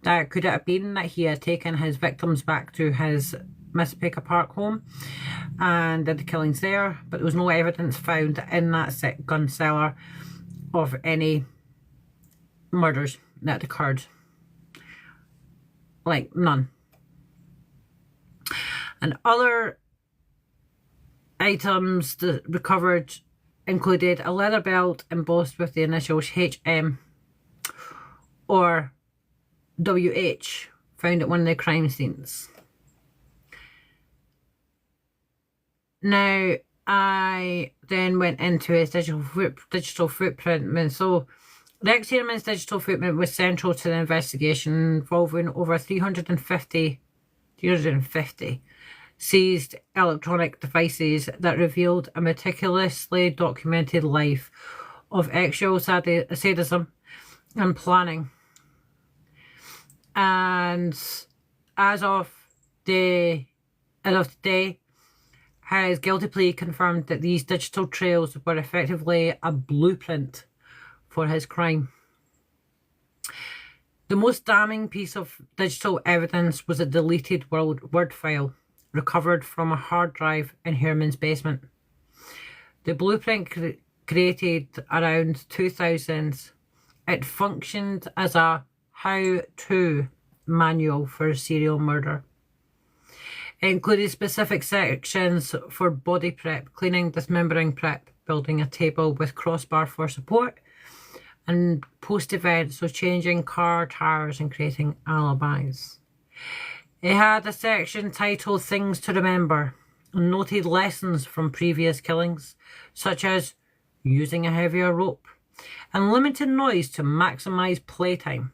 that could it have been that he had taken his victims back to his Massapequa Park home and did the killings there, but there was no evidence found in that gun cellar of any murders that occurred. Like, none. And other items that recovered included a leather belt embossed with the initials HM or WH, found at one of the crime scenes. Now, I then went into his digital footprint. So, Rex Heuermann's digital footprint was central to the investigation, involving over 350 seized electronic devices that revealed a meticulously documented life of actual sadism and planning. And as of today, his guilty plea confirmed that these digital trails were effectively a blueprint for his crime. The most damning piece of digital evidence was a deleted word file recovered from a hard drive in Heuermann's basement. The blueprint created around 2000 It functioned as a how-to manual for serial murder. It included specific sections for body prep, cleaning, dismembering prep, building a table with crossbar for support, and post-event, so changing car tires and creating alibis. It had a section titled Things to Remember and noted lessons from previous killings, such as using a heavier rope and limiting noise to maximise playtime.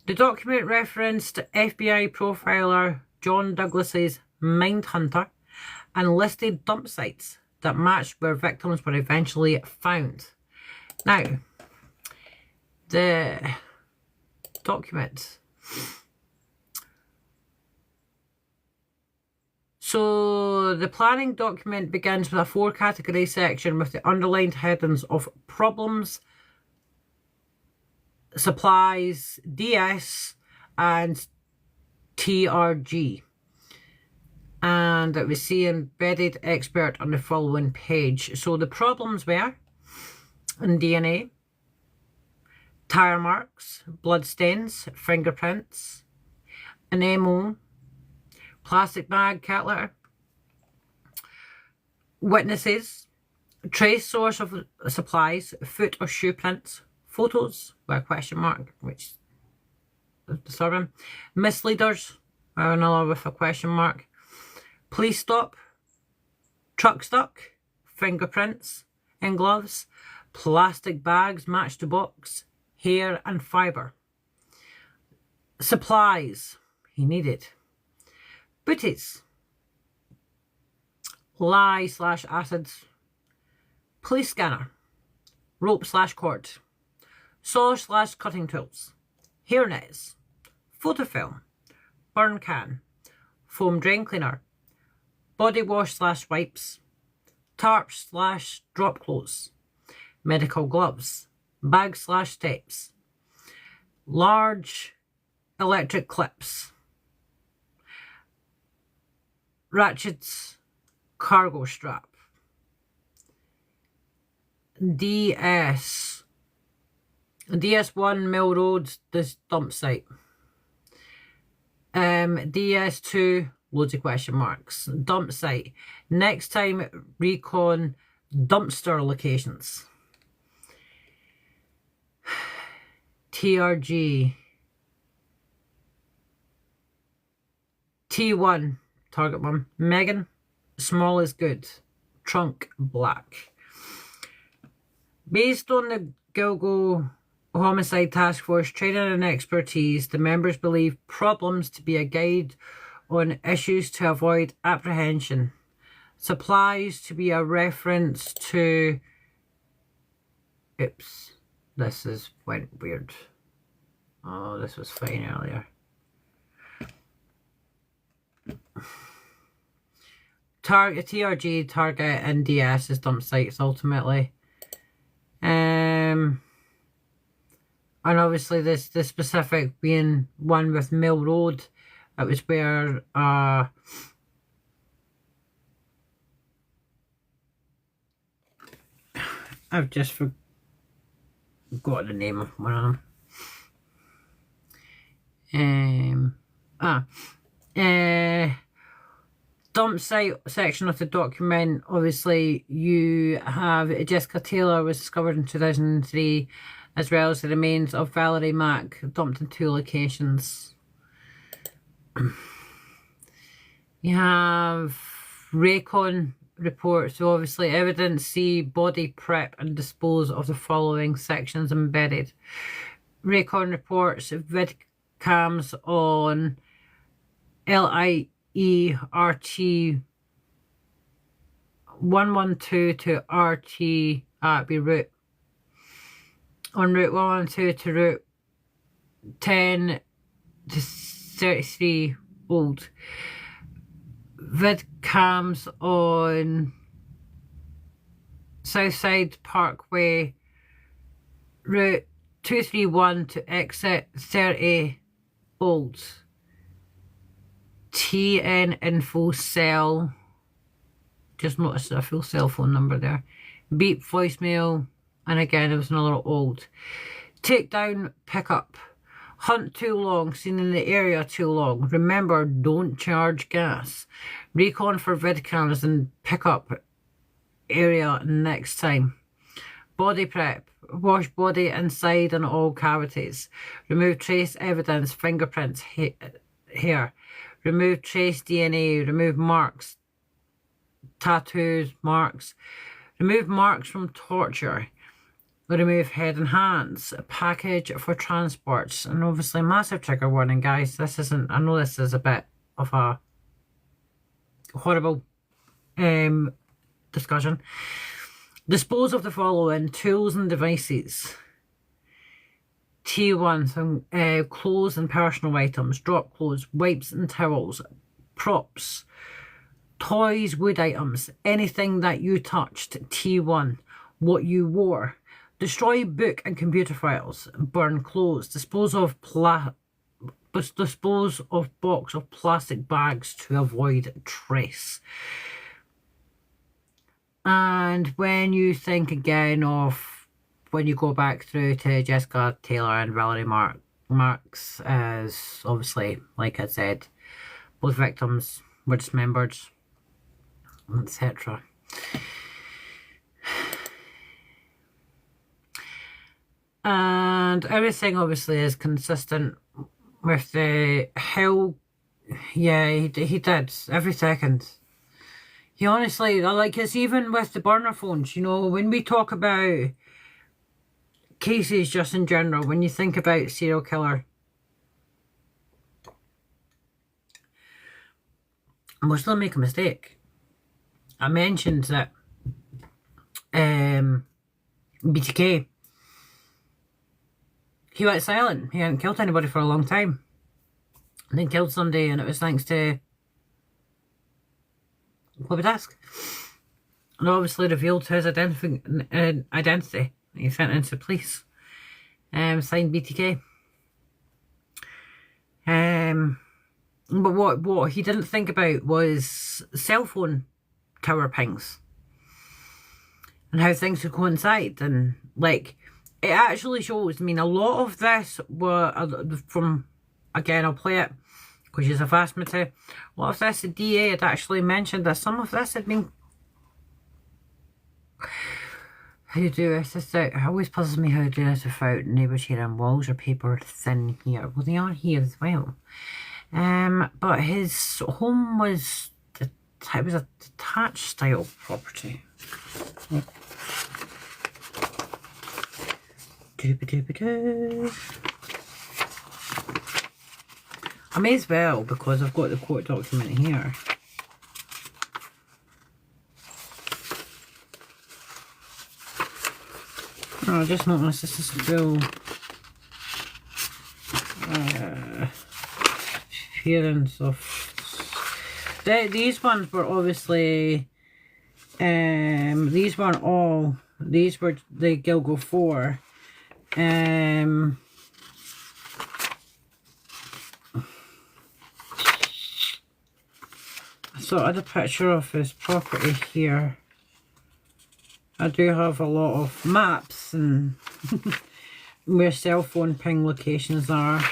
The document referenced FBI profiler John Douglas's Mindhunter and listed dump sites that matched where victims were eventually found. Now, the document. So the planning document begins with a 4-category section with the underlined headings of problems, supplies, DS, and TRG. And it was the embedded expert on the following page. So the problems were in DNA, tire marks, blood stains, fingerprints, an MO, plastic bag, cat litter, witnesses, trace source of supplies, foot or shoe prints, photos with a question mark, which is disturbing, misleaders, another with a question mark, police stop, truck stuck, fingerprints in gloves, plastic bags matched to box, hair and fibre. Supplies he needed. Booties, lye/acids, police scanner, rope/cord, saw/cutting tools, hair nets, photo film, burn can, foam drain cleaner, body wash/wipes, tarps/drop clothes, medical gloves, bags/tapes, large electric clips, ratchets, cargo strap, DS1 Mill Road, this dump site, DS2 loads of question marks, dump site, next time recon dumpster locations, TRG, T1 target one, Megan, small is good, trunk black. Based on the Gilgo Homicide Task Force training and expertise, the members believe problems to be a guide on issues to avoid apprehension, supplies to be a reference to, oops, went weird. Oh, this was fine earlier. TRG, target, and DS is dump sites ultimately. And obviously this specific being one with Mill Road, it was where I've just forgot the name of one of them. Dump site section of the document, obviously you have Jessica Taylor was discovered in 2003, as well as the remains of Valerie Mack dumped in 2 locations. You have Raycon reports, so obviously evidence, see body prep and dispose of the following sections embedded. Raycon reports vid cams on LIERT 112 to RT route. On route 112 to route 10 to 33 old. Vid cams on Southside Parkway route 231 to exit 30 old. TN info cell, just noticed a full cell phone number there. Beep voicemail And again, it was another old. Take down, pick up. Hunt too long, seen in the area too long. Remember, don't charge gas. Recon for vid cameras and pick up area next time. Body prep. Wash body inside and all cavities. Remove trace evidence, fingerprints, hair. Remove trace DNA. Remove marks, tattoos, marks. Remove marks from torture. Remove head and hands. Package for transports. And obviously massive trigger warning, guys. This isn't, I know this is a bit of a horrible discussion. Dispose of the following: tools and devices. T1, some clothes and personal items, drop clothes, wipes and towels, props, toys, wood items, anything that you touched. T1, what you wore. Destroy book and computer files, burn clothes, dispose of box of plastic bags to avoid trace. And when you think again of when you go back through to Jessica Taylor and Valerie Marks, as obviously, like I said, both victims were dismembered, etc. And everything obviously is consistent with the how, yeah, he did every second. He honestly, like, it's even with the burner phones, you know, when we talk about cases just in general, when you think about serial killer, and we'll still make a mistake. I mentioned that BTK, he went silent. He hadn't killed anybody for a long time. And then killed somebody, and it was thanks to what would ask. And obviously revealed his identity. He sent into police. Signed BTK. But what he didn't think about was cell phone tower pings. And how things would coincide. And like, it actually shows, I mean, a lot of this were from, again, I'll play it because she's a fast me too. A lot of this, the DA had actually mentioned that some of this had been, how do you do this? It always puzzles me how to do this without neighbours hearing walls or paper thin here. Well, they are here as well. But his home was, it was a detached style property. I may as well, because I've got the court document here. Oh, I just noticed this is still appearance of these ones were obviously these weren't all, these were the Gilgo 4. I I had a picture of his property here. I do have a lot of maps and where cell phone ping locations are.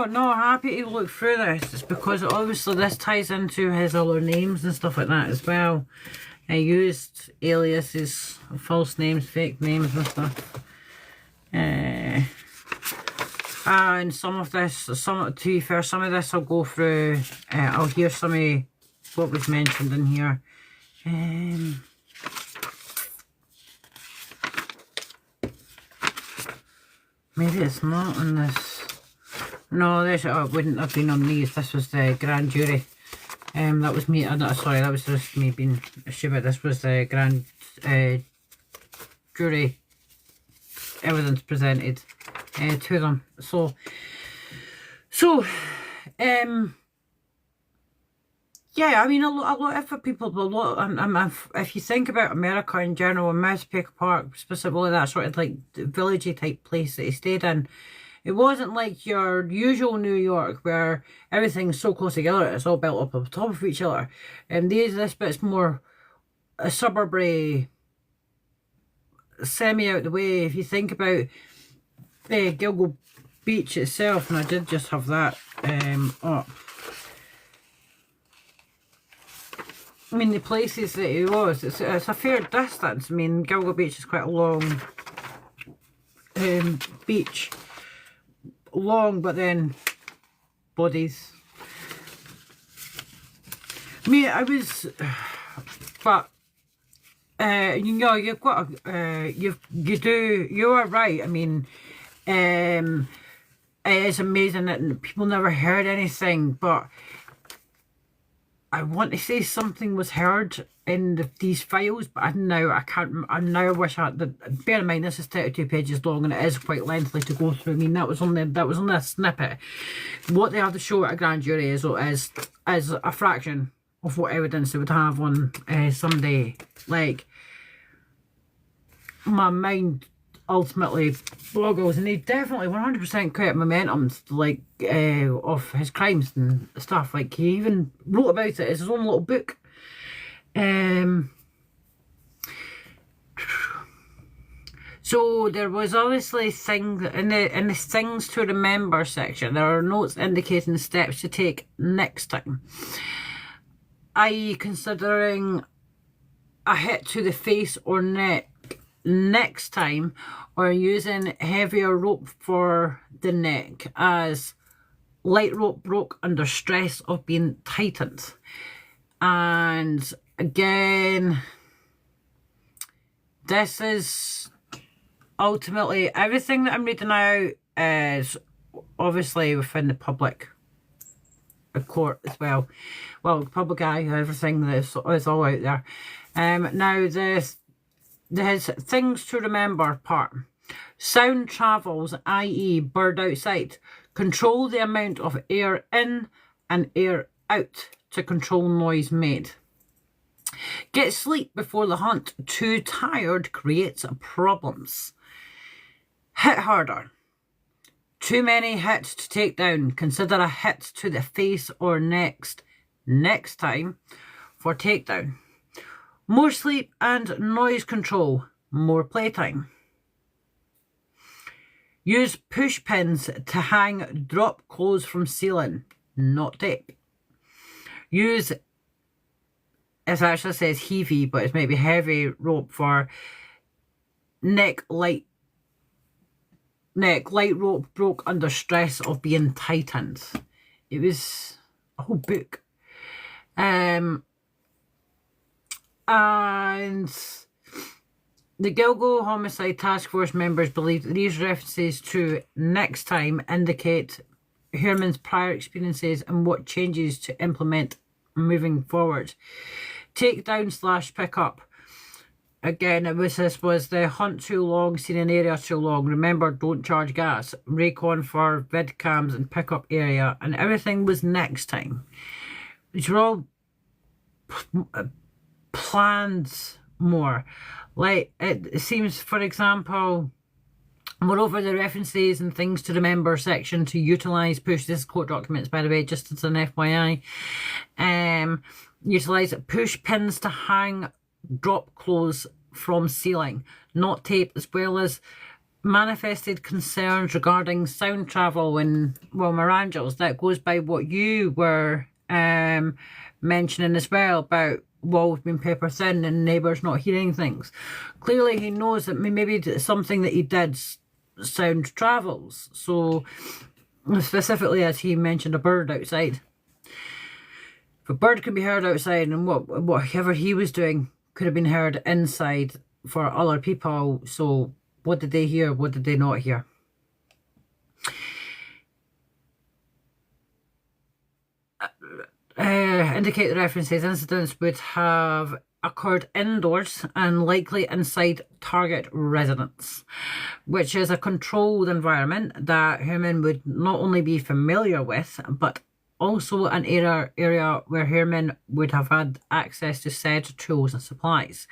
No, happy to look through this. It's because obviously this ties into his other names and stuff like that as well. I used aliases, false names, fake names and stuff. And some of this, to be fair, some of this I'll go through, I'll hear some of what was mentioned in here. Maybe it's not on this. No, this it wouldn't have been on these. This was the grand jury. That was me. Sorry, that was just me being stupid. This was the grand jury evidence presented to them. So, yeah, I mean, a lot of people, if you think about America in general, and Massapequa Park, specifically that sort of like villagey type place that he stayed in, It wasn't like your usual New York where everything's so close together, it's all built up on top of each other. And this bit's more a suburban, semi out the way. If you think about Gilgo Beach itself, and I did just have that up. I mean, the places that he was, it's a fair distance. I mean, Gilgo Beach is quite a long beach. Long, but then bodies. I mean, I was, but you know, you've got you are right. I mean, it is amazing that people never heard anything, but I want to say something was heard in these files, but I can't. I now wish I had. Bear in mind, this is 32 pages long, and it is quite lengthy to go through. I mean, that was only a snippet. What they have to show at a grand jury is a fraction of what evidence they would have on somebody. Like, my mind ultimately boggles, and he definitely 100% created momentum, like of his crimes and stuff. Like, he even wrote about it as his own little book. So there was obviously things in the things to remember section. There are notes indicating steps to take next time, i.e. considering a hit to the face or neck next time, or using heavier rope for the neck, as light rope broke under stress of being tightened. And again, this is ultimately everything that I'm reading out is obviously within the public court as well. Well, public eye, everything that is all out there. Now there's things to remember part. Sound travels, i.e. bird outside. Control the amount of air in and air out to control noise made. Get sleep before the hunt. Too tired creates problems. Hit harder. Too many hits to take down. Consider a hit to the face or next time for takedown. More sleep and noise control. More playtime. Use push pins to hang drop clothes from ceiling, not tape. Use, it actually says heavy, but it's maybe heavy rope for neck light rope broke under stress of being tightened. It was a whole book. And the Gilgo Homicide Task Force members believe that these references to next time indicate Heuermann's prior experiences and what changes to implement moving forward. Takedown / pick up. Again, this was the hunt too long, seen an area too long. Remember, don't charge gas. Recon for vid cams and pick up area. And everything was next time. Which were all planned more. Like, it seems, for example, moreover, the references and things to remember section to utilise push. This is court documents, by the way, just as an FYI. Utilise push pins to hang drop clothes from ceiling, not tape, as well as manifested concerns regarding sound travel and, well, Mirangels. That goes by what you were mentioning as well, about walls being paper thin and neighbours not hearing things. Clearly he knows that maybe something that he did, sound travels. So specifically, as he mentioned, a bird outside. If a bird can be heard outside, and whatever he was doing could have been heard inside for other people. So what did they hear? What did they not hear? Indicate the references. Incidents would have occurred indoors and likely inside target residence, which is a controlled environment that Heuermann would not only be familiar with, but also an area where Heuermann would have had access to said tools and supplies.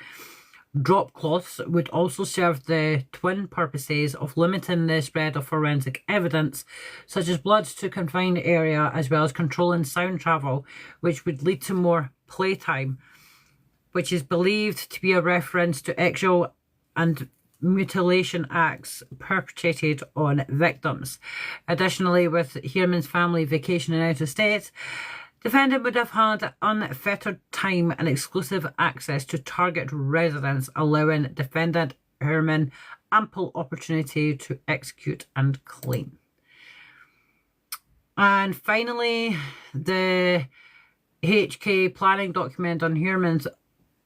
Drop cloths would also serve the twin purposes of limiting the spread of forensic evidence, such as blood to confined area, as well as controlling sound travel, which would lead to more playtime, which is believed to be a reference to sexual and mutilation acts perpetrated on victims. Additionally, with Heuermann's family vacationing out of state, defendant would have had unfettered time and exclusive access to target residence, allowing defendant Heuermann ample opportunity to execute and clean. And finally, the HK planning document on Heuermann's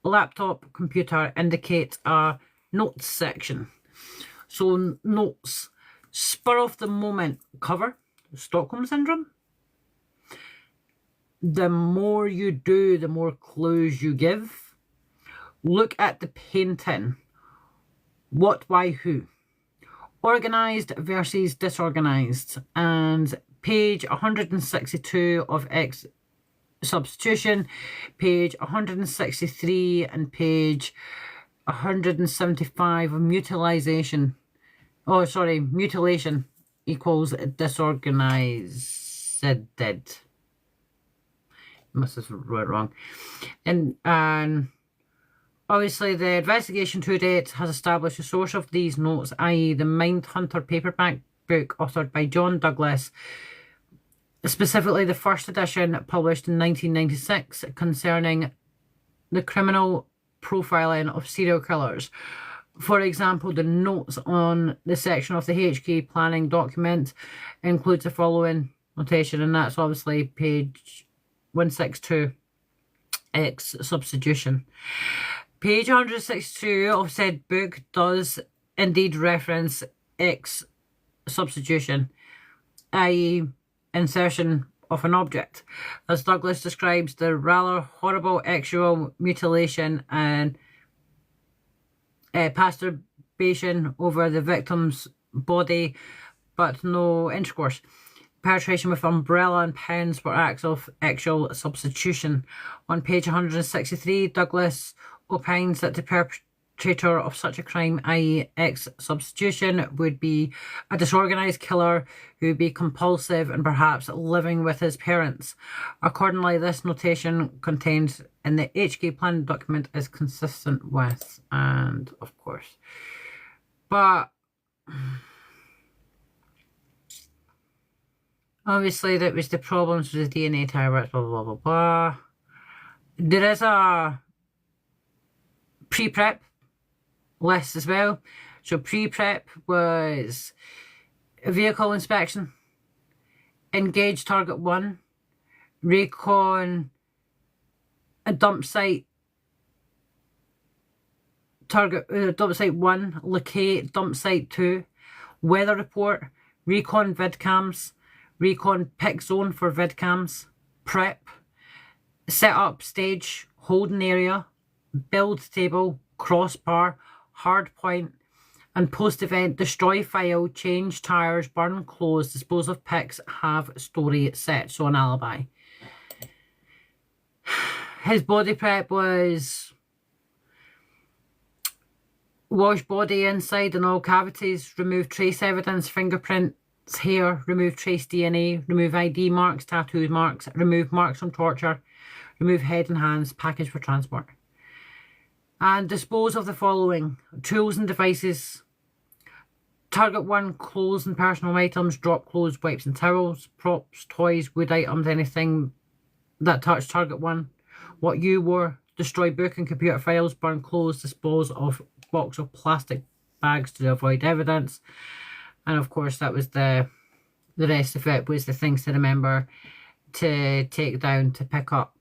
laptop computer indicates a notes section. So notes: spur of the moment cover, Stockholm Syndrome. The more you do, the more clues you give. Look at the painting. What, why, who. Organised versus disorganised. And page 162 of X substitution, page 163 and page 175 of mutilation. Oh, sorry, mutilation equals disorganised. Must have wrote it wrong. And obviously the investigation to date has established the source of these notes, i.e. the Mindhunter paperback book authored by John Douglas, specifically the first edition published in 1996 concerning the criminal profiling of serial killers. For example, the notes on the section of the HK planning document includes the following notation, and that's obviously page 162, X substitution. Page 162 of said book does indeed reference X substitution, i.e. insertion of an object, as Douglas describes the rather horrible sexual mutilation and masturbation over the victim's body, but no intercourse. Penetration with umbrella and pens were acts of actual substitution. On page 163, Douglas opines that the perpetrator of such a crime, i.e. X substitution, would be a disorganised killer who would be compulsive and perhaps living with his parents. Accordingly, this notation contained in the HK plan document is consistent with, and of course. But obviously that was the problems with the DNA tyrants, blah, blah, blah, blah. There is a pre-prep list as well. So pre-prep was vehicle inspection, engage target 1, recon a dump site, dump site 1, locate dump site 2, weather report, recon vidcams, recon pick zone for vidcams, prep, set up stage, holding area, build table, crossbar, hard point, and post-event destroy file, change tires, burn clothes, dispose of pics, have story set, so an alibi. His body prep was wash body inside and all cavities, remove trace evidence, fingerprints, hair, remove trace DNA, remove ID marks, tattoo marks, remove marks from torture, remove head and hands, package for transport. And dispose of the following: tools and devices. Target 1, clothes and personal items, drop clothes, wipes and towels, props, toys, wood items, anything that touched target 1. What you wore, destroy book and computer files, burn clothes, dispose of box of plastic bags to avoid evidence. And of course that was the rest of it was the things to remember, to take down, to pick up.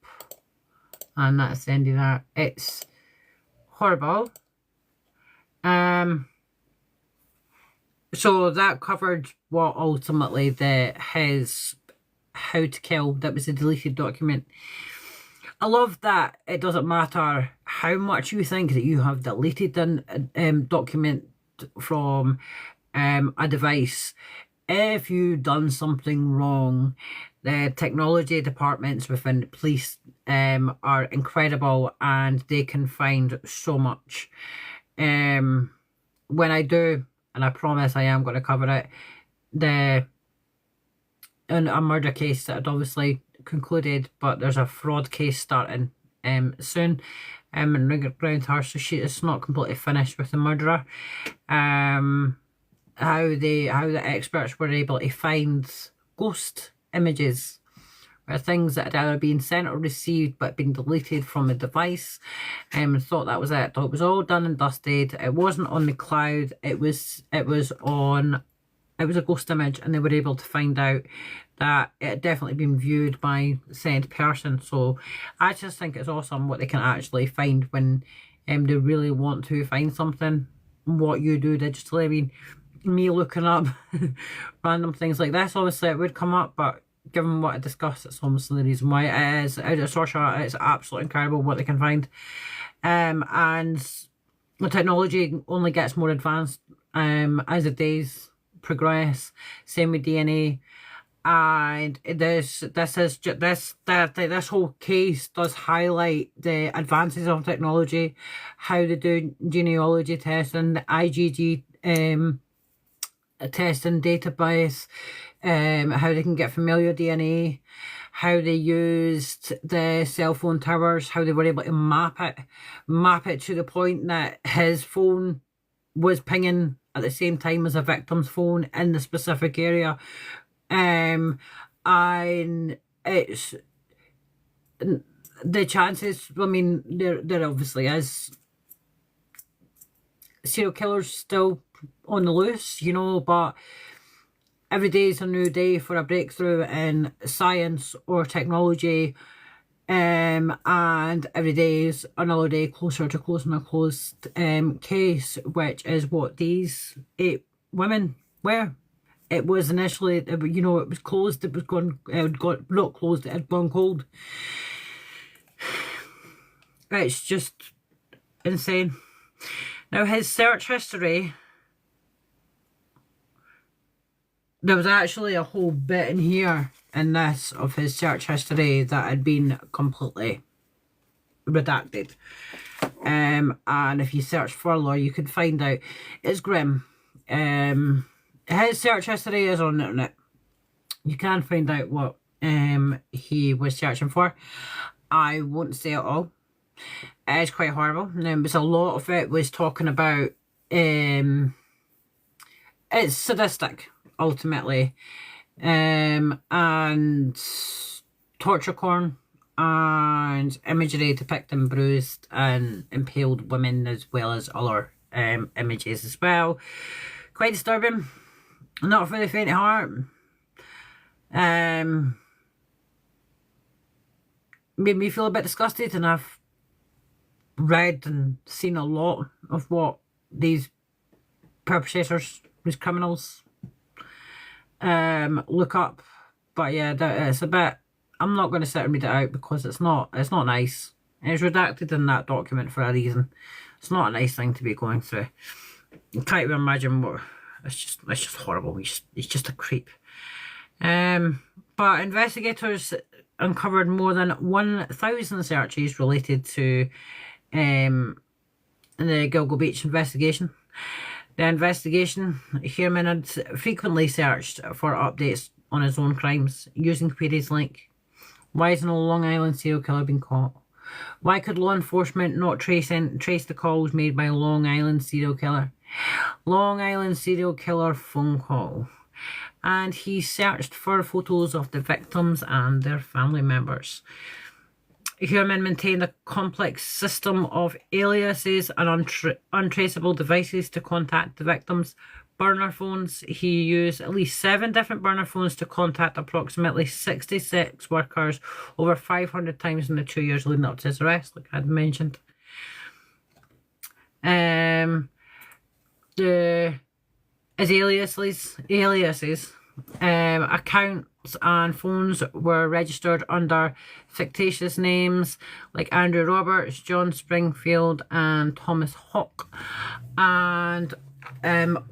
And that's the end of that. It's horrible. So that covered what ultimately his How to Kill, that was a deleted document. I love that it doesn't matter how much you think that you have deleted a document from a device. If you've done something wrong, The technology departments within the police are incredible, and they can find so much. When I do, and I promise I am going to cover it, in a murder case that had obviously concluded, but there's a fraud case starting soon in Groundhurst, so it's not completely finished with the murderer. How the experts were able to find ghost images, where things that had either been sent or received but been deleted from the device, and thought that was it. Thought it was all done and dusted. It wasn't on the cloud. It was a ghost image, and they were able to find out that it had definitely been viewed by said person. So I just think it's awesome what they can actually find when they really want to find something. What you do digitally, I mean, me looking up random things like this, obviously it would come up, but given what I discussed, it's almost the reason why it is. It's absolutely incredible what they can find. And the technology only gets more advanced as the days progress. Same with DNA. And this whole case does highlight the advances of technology, how they do genealogy testing, the IgG testing database, how they can get familiar DNA, how they used the cell phone towers, how they were able to map it to the point that his phone was pinging at the same time as a victim's phone in the specific area. And it's the chances, I mean, there obviously is serial killers still on the loose, you know, but every day is a new day for a breakthrough in science or technology, and every day is another day closer to closing a closed case, which is what these 8 women were. It was initially, you know, it was closed, it got not closed, it had gone cold. It's just insane. Now, his search history, there was actually a whole bit in here in this of his search history that had been completely redacted. And if you search further, you could find out it's grim. His search history is on the internet. You can find out what he was searching for. I won't say it all. It is quite horrible. There's a lot of it was talking about it's sadistic, ultimately, and torture porn and imagery depicting bruised and impaled women, as well as other images as well. Quite disturbing. Not for the faint of heart. Made me feel a bit disgusted, and I've read and seen a lot of what these perpetrators, these criminals, look up. But yeah, it's a bit, I'm not going to sit and read it out because it's not nice. It's redacted in that document for a reason. It's not a nice thing to be going through. You can't even imagine what. It's just horrible. He's just a creep. But investigators uncovered more than 1,000 searches related to the Gilgo Beach investigation. The investigation, Heuermann had frequently searched for updates on his own crimes using queries like, why isn't a Long Island serial killer been caught? Why could law enforcement not trace the calls made by Long Island serial killer? Long Island serial killer phone call. And he searched for photos of the victims and their family members. Heuermann maintained a complex system of aliases and untraceable devices to contact the victims. Burner phones. He used at least 7 different burner phones to contact approximately 66 workers over 500 times in the 2 years leading up to his arrest, like I had mentioned. His aliases, accounts and phones were registered under fictitious names like Andrew Roberts, John Springfield and Thomas Hawk. And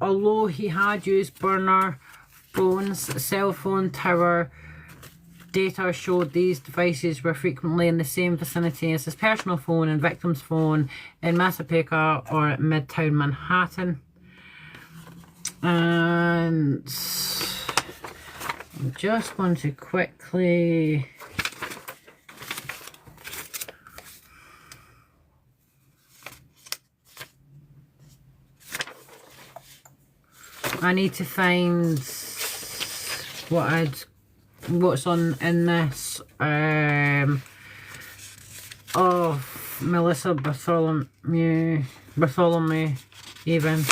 although he had used burner phones, cell phone tower Data showed these devices were frequently in the same vicinity as his personal phone and victim's phone in Massapequa or Midtown Manhattan. And I just want to quickly I need to find what's on in this of Melissa Barthelemy even.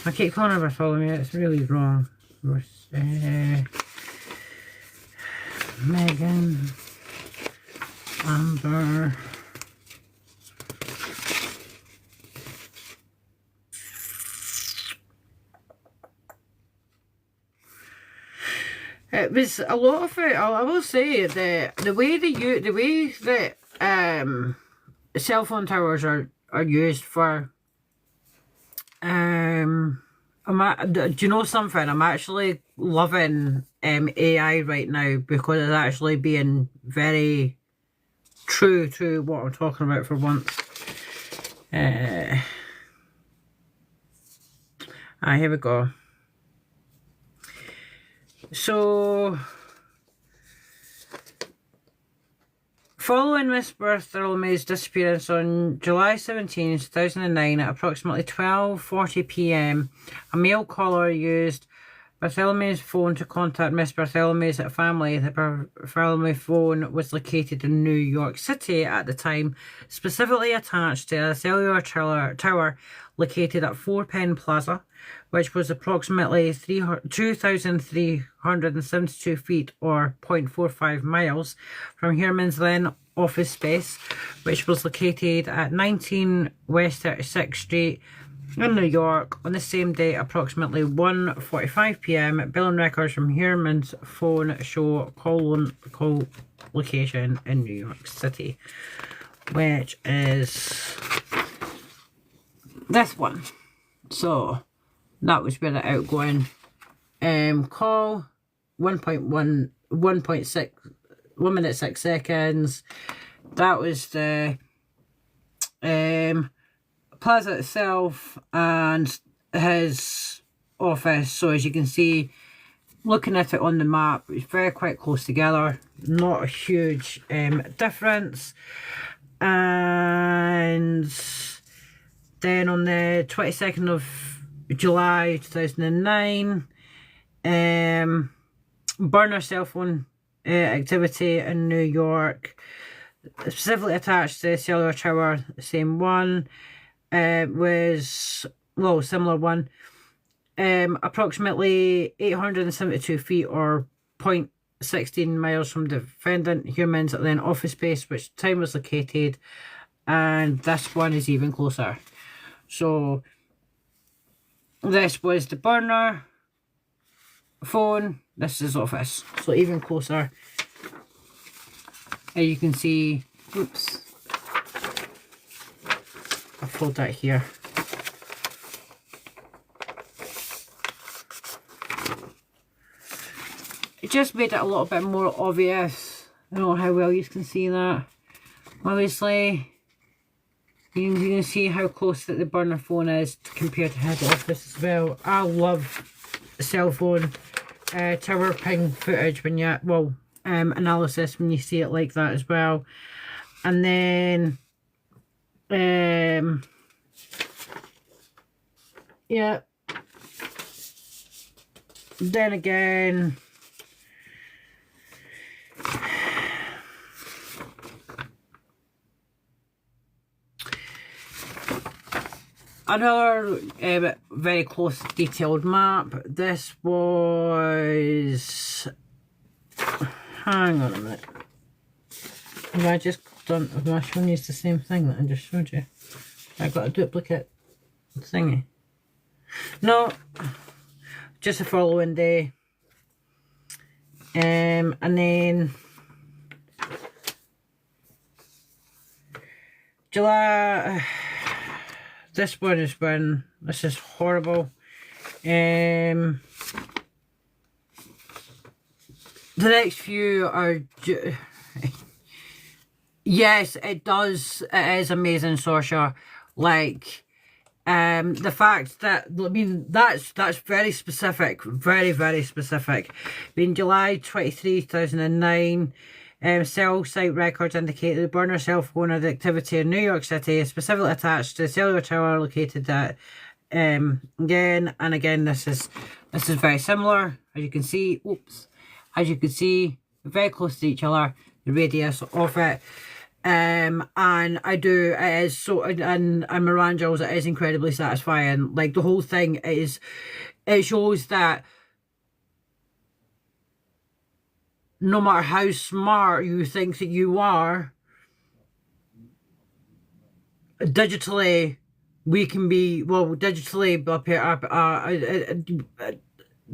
I keep calling her Bartholomew, it's really wrong. Megan, Amber. It was a lot of it. I will say that the way that cell phone towers are used for do you know something? I'm actually loving AI right now because it's actually being very true to what I'm talking about for once. Here we go. So, following Miss Barthelemy's disappearance on July 17, 2009 at approximately 12:40 p.m, a male caller used Barthelemy's phone to contact Miss Barthelemy's family. The Barthelemy phone was located in New York City at the time, specifically attached to a cellular tower located at 4 Penn Plaza, which was approximately 2,372 feet or 0.45 miles from Heuermann's then office space, which was located at 19 West 36th Street in New York on the same day, approximately 1:45 p.m. Billing records from Heuermann's phone show call location in New York City, which is this one. So that was where the outgoing call 1.6 1 minute 6 seconds. That was the plaza itself and his office. So as you can see, looking at it on the map, it's very quite close together, not a huge difference. And then on the 22nd of July 2009, burner cell phone activity in New York, specifically attached to the cellular tower, the same one, was, well, similar one, approximately 872 feet or 0.16 miles from the defendant Heuermann's then office space, which time was located, and this one is even closer. So this was the burner phone, this is office, so even closer. And you can see, oops, I've pulled that here. It just made it a little bit more obvious. I don't know how well you can see that. Obviously, you can see how close that the burner phone is compared to his office as well. I love cell phone tower ping footage when you, well, analysis when you see it like that as well. And then yeah, then again, another very close detailed map. This was, hang on a minute, have I just done, have I shown you the same thing that I just showed you? I got a duplicate thingy. No, just the following day. And then July, this one is when, this is horrible. The next few are... Yes, it does. It is amazing, Saoirse. Like, the fact that, I mean, that's very specific. Very, very specific. I mean, July 23, 2009... cell site records indicate the burner cell phone had activity in New York City, specifically attached to the cellular tower located at again and again. This is very similar, as you can see. Oops, as you can see, very close to each other. The radius of it, and I do. It is so, and Mirangels, it is incredibly satisfying. Like the whole thing is, it shows that no matter how smart you think that you are, digitally, we can be, well, digitally,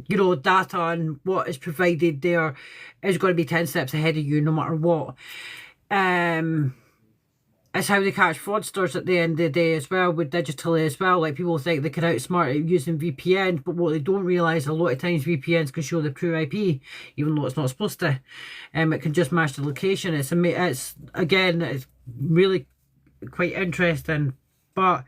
you know, data and what is provided there is going to be 10 steps ahead of you no matter what. It's how they catch fraudsters at the end of the day as well, with digitally as well. Like, people think they can outsmart it using VPN, but what they don't realise, a lot of times VPNs can show the true IP, even though it's not supposed to. It can just match the location. It's again, it's really quite interesting, but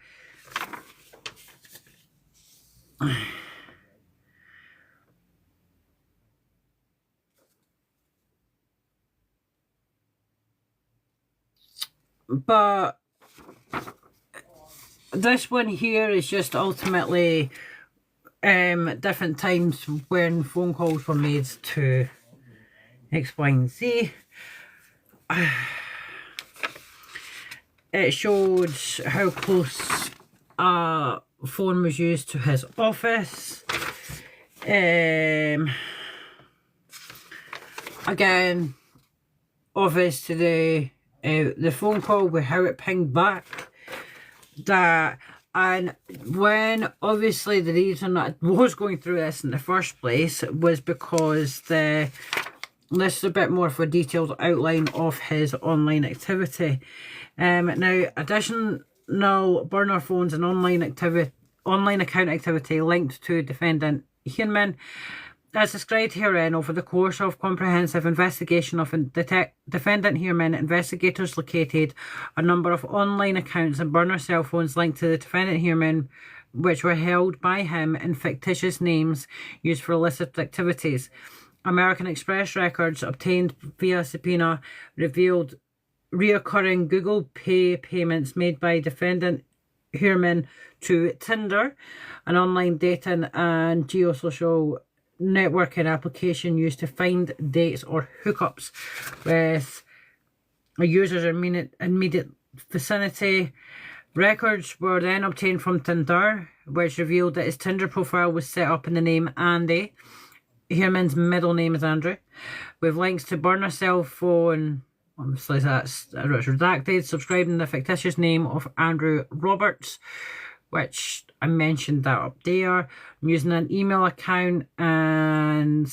this one here is just ultimately different times when phone calls were made to X, Y, and Z. It showed how close a phone was used to his office. Again, obvious to the phone call with how it pinged back. That, and when obviously the reason I was going through this in the first place was because this is a bit more of a detailed outline of his online activity. Now, additional burner phones and online account activity linked to defendant Heuermann. As described herein, over the course of comprehensive investigation of defendant Heuermann, investigators located a number of online accounts and burner cell phones linked to the defendant Heuermann, which were held by him in fictitious names used for illicit activities. American Express records obtained via subpoena revealed reoccurring Google Pay payments made by defendant Heuermann to Tinder, an online dating and geosocial networking application used to find dates or hookups with a user's immediate vicinity. Records were then obtained from Tinder, which revealed that his Tinder profile was set up in the name Andy. Heuermann's middle name is Andrew, with links to burner cell phone, obviously that's redacted, subscribing the fictitious name of Andrew Roberts, which I mentioned that up there. I'm using an email account, and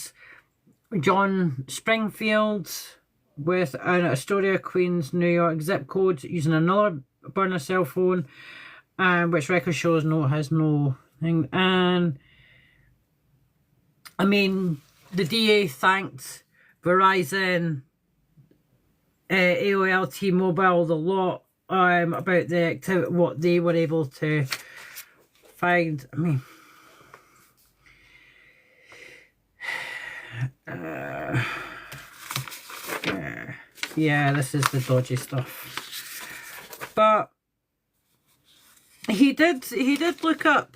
John Springfield with an Astoria, Queens, New York zip code, using another burner cell phone, which record shows has no thing. And I mean, the DA thanked Verizon, AOL, T-Mobile, the lot, about the activity, what they were able to find. I mean, yeah, this is the dodgy stuff. But he did look up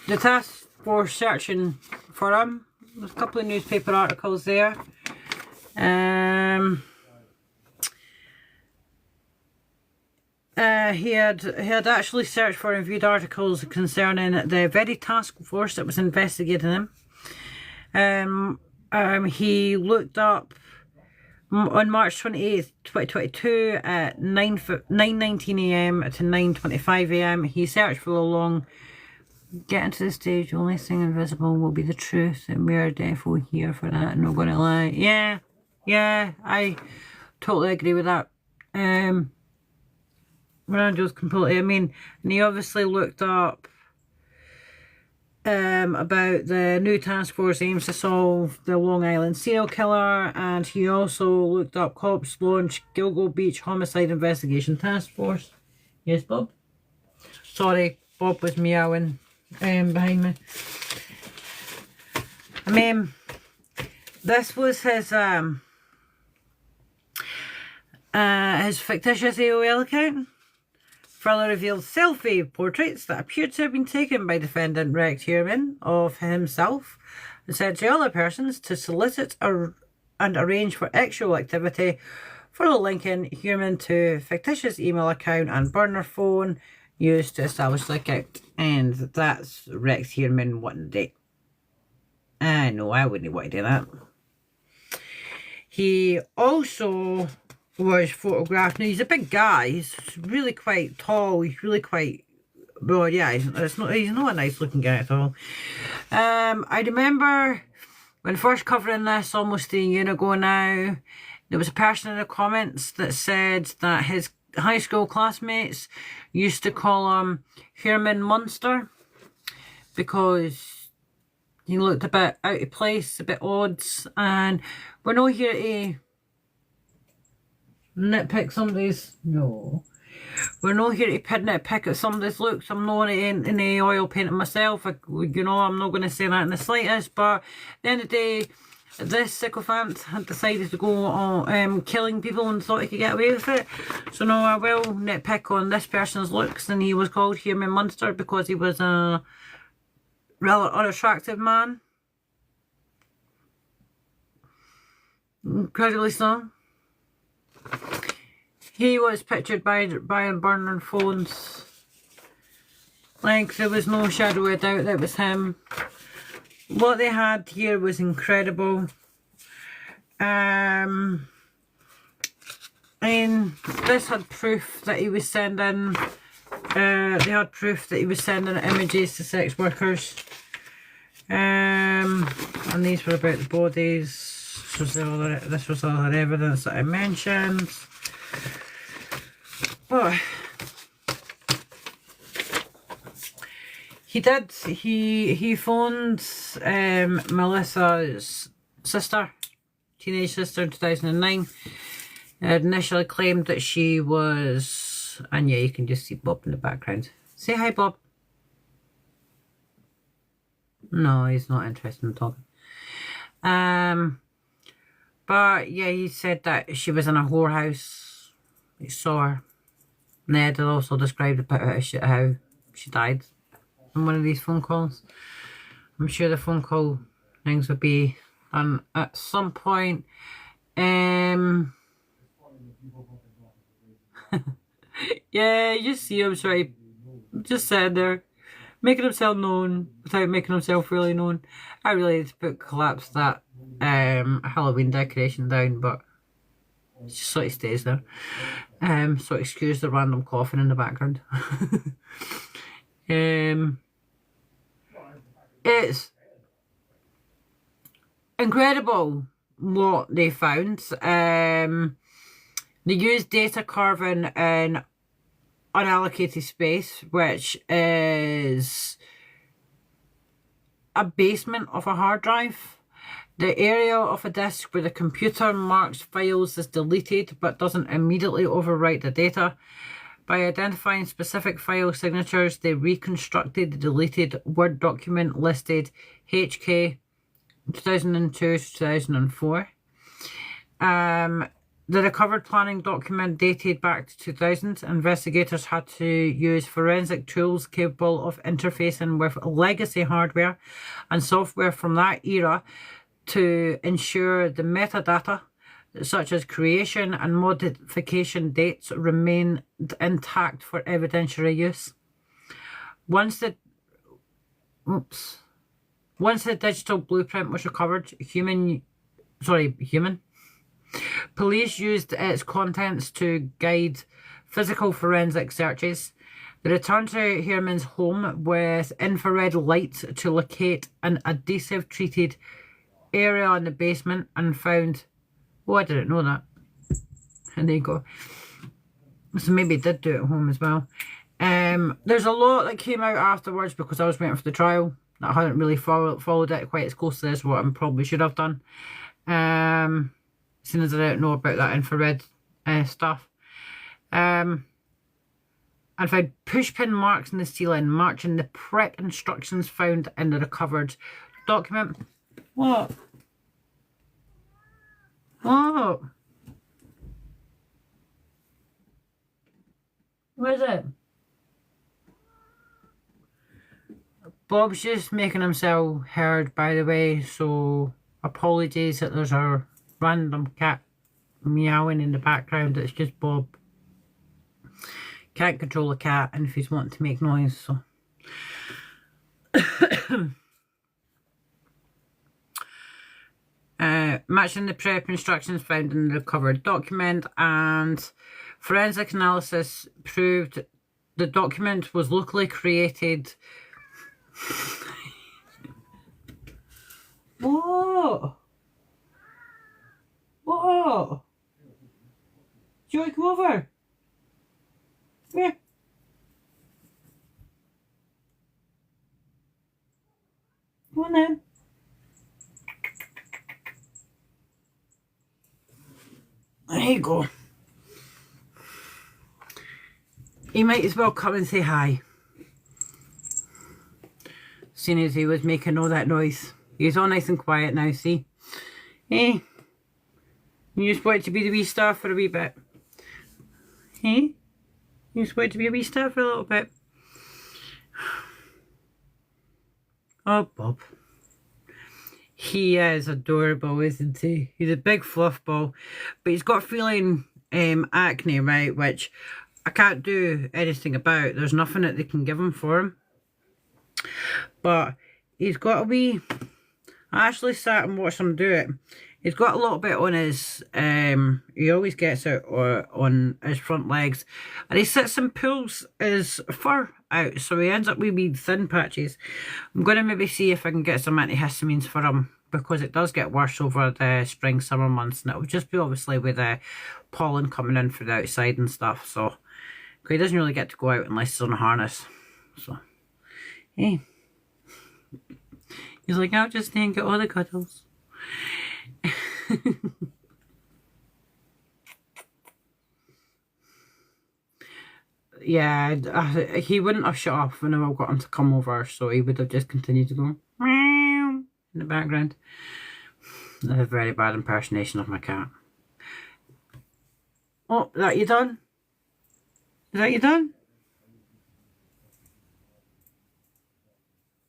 the task force searching for him. There's a couple of newspaper articles there. He had actually searched for and viewed articles concerning the very task force that was investigating him. He looked up on March 28th, 2022 at 9:19 AM to 9:25 AM. He searched for a long... Getting to the stage, the only thing invisible will be the truth, and we are definitely here for that, not gonna lie. Yeah, I totally agree with that. Miranda's completely, I mean, and he obviously looked up about the new task force aims to solve the Long Island serial killer, and he also looked up cops launch Gilgo Beach homicide investigation task force. Yes, Bob? Sorry, Bob was meowing behind me. I mean, this was his fictitious AOL account. Further revealed selfie portraits that appeared to have been taken by defendant Rex Heuermann of himself and sent to other persons to solicit and arrange for actual activity, further linking Heuermann to fictitious email account and burner phone used to establish the account. And that's Rex Heuermann wanting to date. No, I wouldn't want to do that. He also was photographed. Now, he's a big guy. He's really quite tall. He's really quite... Well, yeah, he's not a nice looking guy at all. I remember when first covering this almost a year ago now, there was a person in the comments that said that his high school classmates used to call him Heuermann Monster because he looked a bit out of place, a bit odd, and we're not here to nitpick somebody's... No. We're not here to nitpick at somebody's looks. I'm not in the oil painting myself. You know, I'm not going to say that in the slightest, but at the end of the day, this sycophant had decided to go on killing people and thought he could get away with it. So no, I will nitpick on this person's looks, and he was called Heuermann Monster because he was a rather unattractive man. Incredibly so. He was pictured by burner phones. Like, there was no shadow of doubt that it was him. What they had here was incredible. And this had proof that he was sending... they had proof that he was sending images to sex workers. And these were about the bodies. This was all the evidence that I mentioned. But he phoned Melissa's sister, teenage sister, in 2009. Had initially claimed that she was, and yeah, you can just see Bob in the background. Say hi, Bob. No, he's not interested in talking. But yeah, he said that she was in a whorehouse. He saw her. Ned had also described about how she died in one of these phone calls. I'm sure the phone call things would be done at some point. Yeah, you just see him sort of just sitting there, making himself known without making himself really known. I really need to collapse that Halloween decoration down, but it just sort of stays there. So excuse the random coughing in the background. It's incredible what they found. They used data carving in unallocated space, which is a basement of a hard drive. The area of a disk where the computer marks files as deleted but doesn't immediately overwrite the data. By identifying specific file signatures, they reconstructed the deleted Word document listed HK 2002 to 2004. The recovered planning document dated back to 2000. Investigators had to use forensic tools capable of interfacing with legacy hardware and software from that era to ensure the metadata, such as creation and modification dates, remain intact for evidentiary use. Once the digital blueprint was recovered, police used its contents to guide physical forensic searches. They returned to Heuermann's home with infrared light to locate an adhesive-treated area in the basement and found... Oh, I didn't know that. And there you go. So maybe he did do it at home as well. There's a lot that came out afterwards because I was waiting for the trial. that I haven't really followed it quite as closely as what I probably should have done. Seeing as I don't know about that infrared stuff. And found pushpin marks in the ceiling matching the prep instructions found in the recovered document. What? What? What is it? Bob's just making himself heard, by the way, so apologies that there's a random cat meowing in the background. It's just Bob. Can't control a cat, and if he's wanting to make noise, so. Matching the prep instructions found in the recovered document, and forensic analysis proved the document was locally created. Whoa! Whoa! Do you want to come over? Yeah. Come on then. There you go. You might as well come and say hi. Seeing as he was making all that noise. He's all nice and quiet now, see? Hey. You just want to be the wee star for a wee bit. Hey? You just want to be a wee star for a little bit. Oh, Bob. He is adorable, isn't he? He's a big fluff ball. But he's got feeling acne, right? Which I can't do anything about. There's nothing that they can give him for him. But he's got a wee... I actually sat and watched him do it. He's got a little bit on his... he always gets it on his front legs. And he sits and pulls his fur out. So he ends up with wee thin patches. I'm going to maybe see if I can get some antihistamines for him. Because it does get worse over the spring, summer months. And it would just be obviously with the pollen coming in from the outside and stuff. So he doesn't really get to go out unless he's on a harness. So, hey. He's like, I'll just stay and get all the cuddles. Yeah, he wouldn't have shut off when I got him to come over, so he would have just continued to go meow in the background. That's a very bad impersonation of my cat. Oh, is that you done? Is that you done?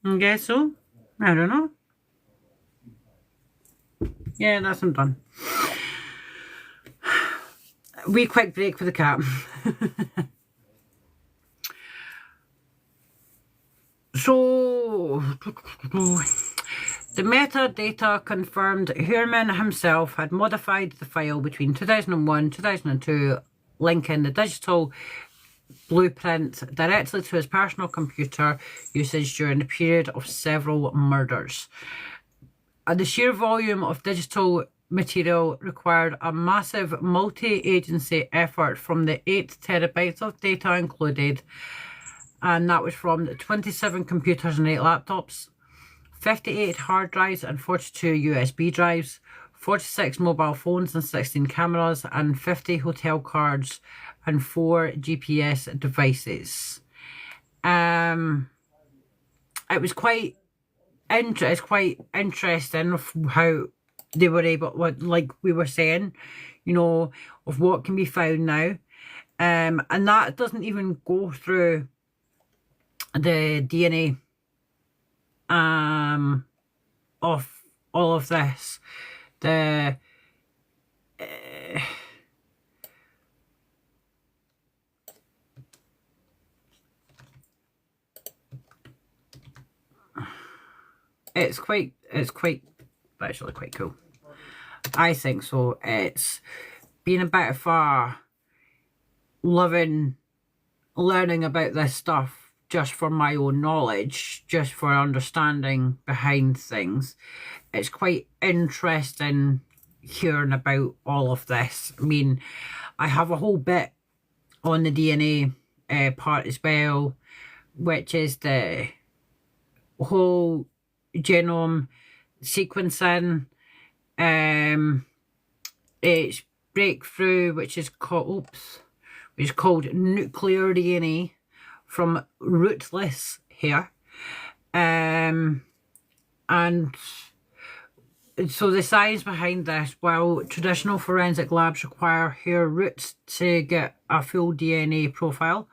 I guess so. I don't know. Yeah, that's him done. Wee quick break for the cat. So, the metadata confirmed Heuermann himself had modified the file between 2001 and 2002, linking the digital blueprint directly to his personal computer usage during the period of several murders. And the sheer volume of digital material required a massive multi-agency effort from the 8 terabytes of data included, and that was from 27 computers and 8 laptops, 58 hard drives and 42 USB drives, 46 mobile phones and 16 cameras, and 50 hotel cards and 4 GPS devices. It was quite interesting of how they were able, like we were saying, you know, of what can be found now. And that doesn't even go through the DNA of all of this. It's actually quite cool. I think so. It's been a bit of a learning about this stuff just for my own knowledge, just for understanding behind things. It's quite interesting hearing about all of this. I mean, I have a whole bit on the DNA part as well, which is the whole genome sequencing. It's breakthrough, which is called nuclear DNA from rootless hair. And so the science behind this, while traditional forensic labs require hair roots to get a full DNA profile,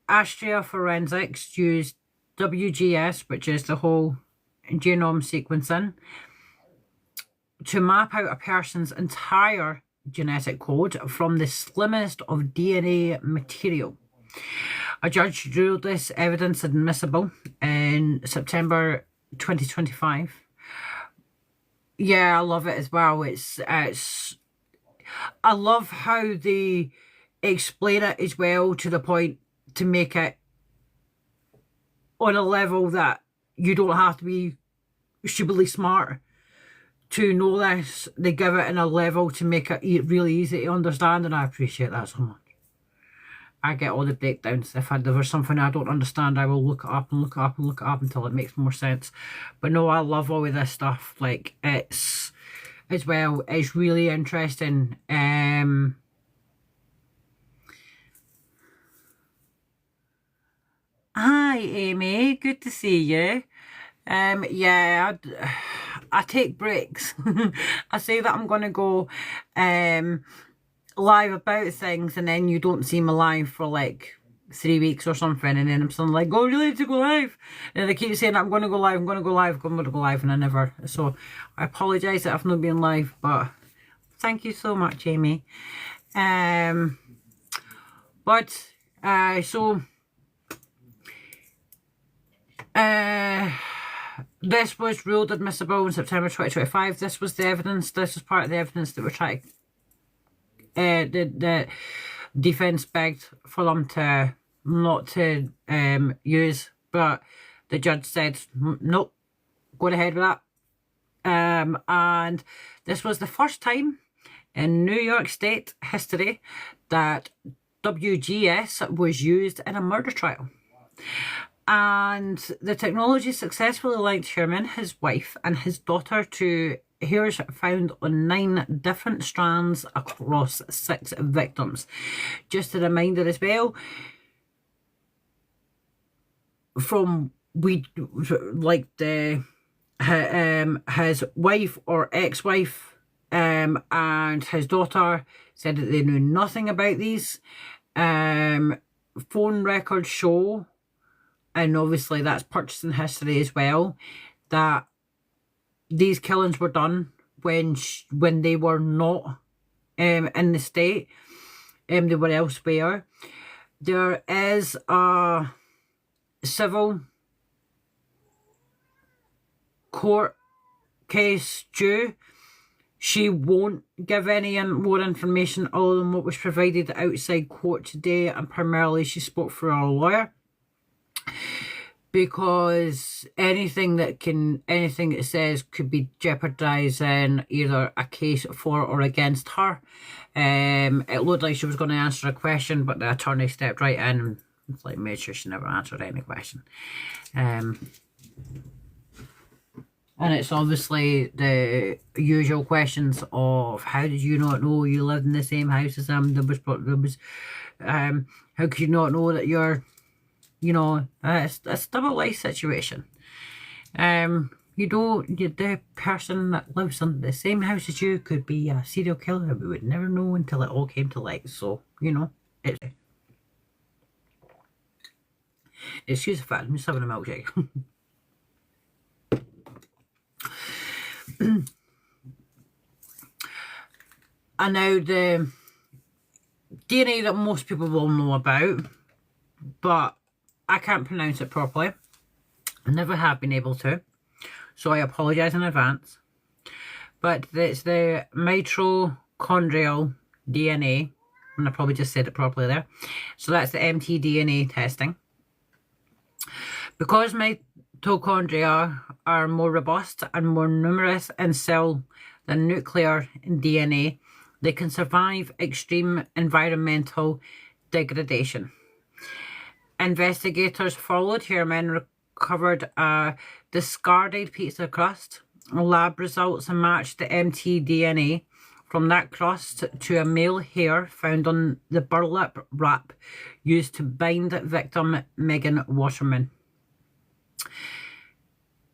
Astria Forensics use WGS, which is the whole genome sequencing, to map out a person's entire genetic code from the slimmest of DNA material. A judge ruled this evidence admissible in September 2025. Yeah, I love it as well. I love how they explain it as well, to the point to make it on a level that you don't have to be stupidly smart to know this. They give it in a level to make it really easy to understand, and I appreciate that so much. I get all the breakdowns. If there was something I don't understand, I will look it up and look it up and look it up until it makes more sense. But no, I love all of this stuff. Like, it's, as well, it's really interesting. Hi, Amy. Good to see you. Yeah, I take breaks. I say that I'm going to go live about things, and then you don't see me live for like 3 weeks or something, and then I'm suddenly like, oh, really, to go live? And they keep saying, I'm going to go live, I'm going to go live, I'm going to go live, and I never. So I apologise that I've not been live, but thank you so much, Amy. This was ruled admissible in September 2025. This was the evidence. This was part of the evidence that we're trying to, the defence begged for them to not to use, but the judge said, nope, go ahead with that. And this was the first time in New York State history that WGS was used in a murder trial. And the technology successfully linked Heuermann, his wife, and his daughter to hairs found on 9 different strands across 6 victims. Just a reminder as well, from his wife or ex-wife and his daughter said that they knew nothing about these. Phone records show, and obviously that's purchasing history as well, that these killings were done when they were not in the state. They were elsewhere. There is a civil court case due. She won't give any more information other than what was provided outside court today, and primarily she spoke for our lawyer, because anything it says could be jeopardising either a case for or against her. It looked like she was going to answer a question, but the attorney stepped right in and made sure she never answered any question. And it's obviously the usual questions of, how did you not know you lived in the same house as them? How could you not know that you're, it's a double life situation. The person that lives in the same house as you could be a serial killer. We would never know until it all came to light. So, it's... Excuse the fact, I'm just having a milkshake. And now the DNA that most people will know about, but I can't pronounce it properly. I never have been able to, so I apologise in advance. But it's the mitochondrial DNA, and I probably just said it properly there. So that's the mtDNA testing. Because mitochondria are more robust and more numerous in cell than nuclear DNA, they can survive extreme environmental degradation. Investigators followed Heuermann covered a discarded pizza crust. Lab results matched the mtDNA from that crust to a male hair found on the burlap wrap used to bind victim Megan Waterman.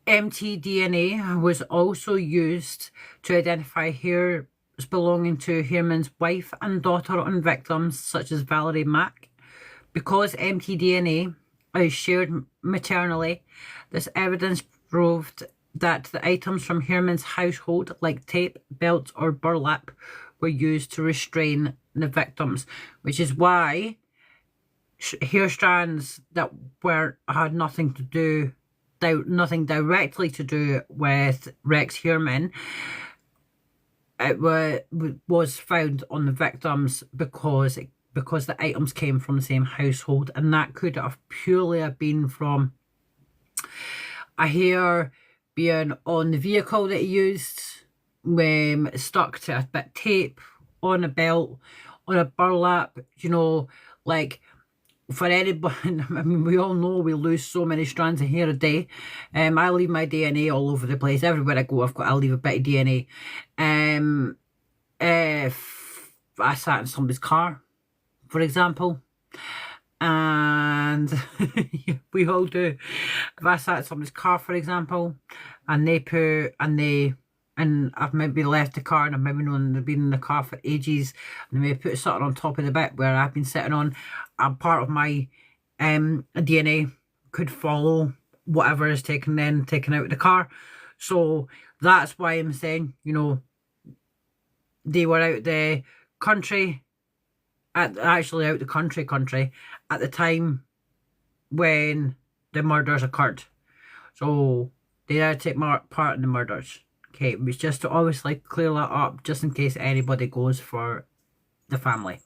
mtDNA was also used to identify hairs belonging to Heuermann's wife and daughter on victims such as Valerie Mack. Because mtDNA is shared maternally, this evidence proved that the items from Heuermann's household, like tape, belts, or burlap, were used to restrain the victims, which is why hair strands that had nothing directly to do with Rex Heuermann, it was found on the victims because the items came from the same household, and that could have purely have been from a hair being on the vehicle that he used, stuck to a bit of tape, on a belt, on a burlap, you know, like for anybody. I mean, we all know we lose so many strands of hair a day. I leave my DNA all over the place. Everywhere I go, I'll leave a bit of DNA. If I sat in somebody's car, for example, and we all do. If I sat in somebody's car, for example, and I've maybe left the car and I've maybe known they've been in the car for ages, and they may put something on top of the bit where I've been sitting on, a part of my DNA could follow whatever is taken out of the car. So that's why I'm saying, you know, they were out the country, actually out the country at the time when the murders occurred. So they had to take part in the murders. Okay, it was just to obviously clear that up, just in case anybody goes for the family.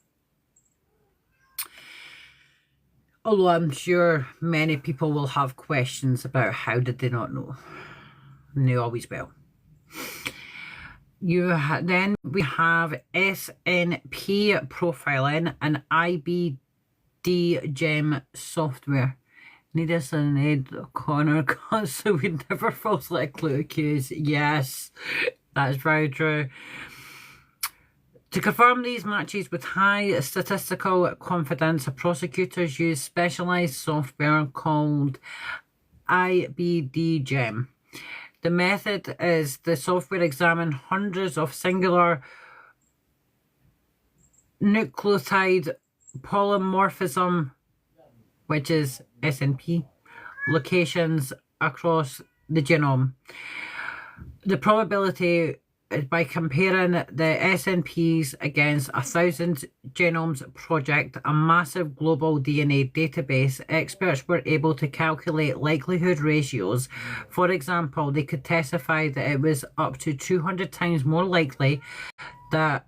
Although I'm sure many people will have questions about how did they not know. And they always will. Then we have SNP profiling and IBD gem software. Needless and Ed Connor so we never falsely accuse. Yes, that's very true. To confirm these matches with high statistical confidence, prosecutors use specialized software called IBD gem. The method is the software examines hundreds of singular nucleotide polymorphism, which is SNP, locations across the genome. The probability is by comparing the SNPs against 1,000 Genomes Project, a massive global DNA database. Experts were able to calculate likelihood ratios. For example, they could testify that it was up to 200 times more likely that...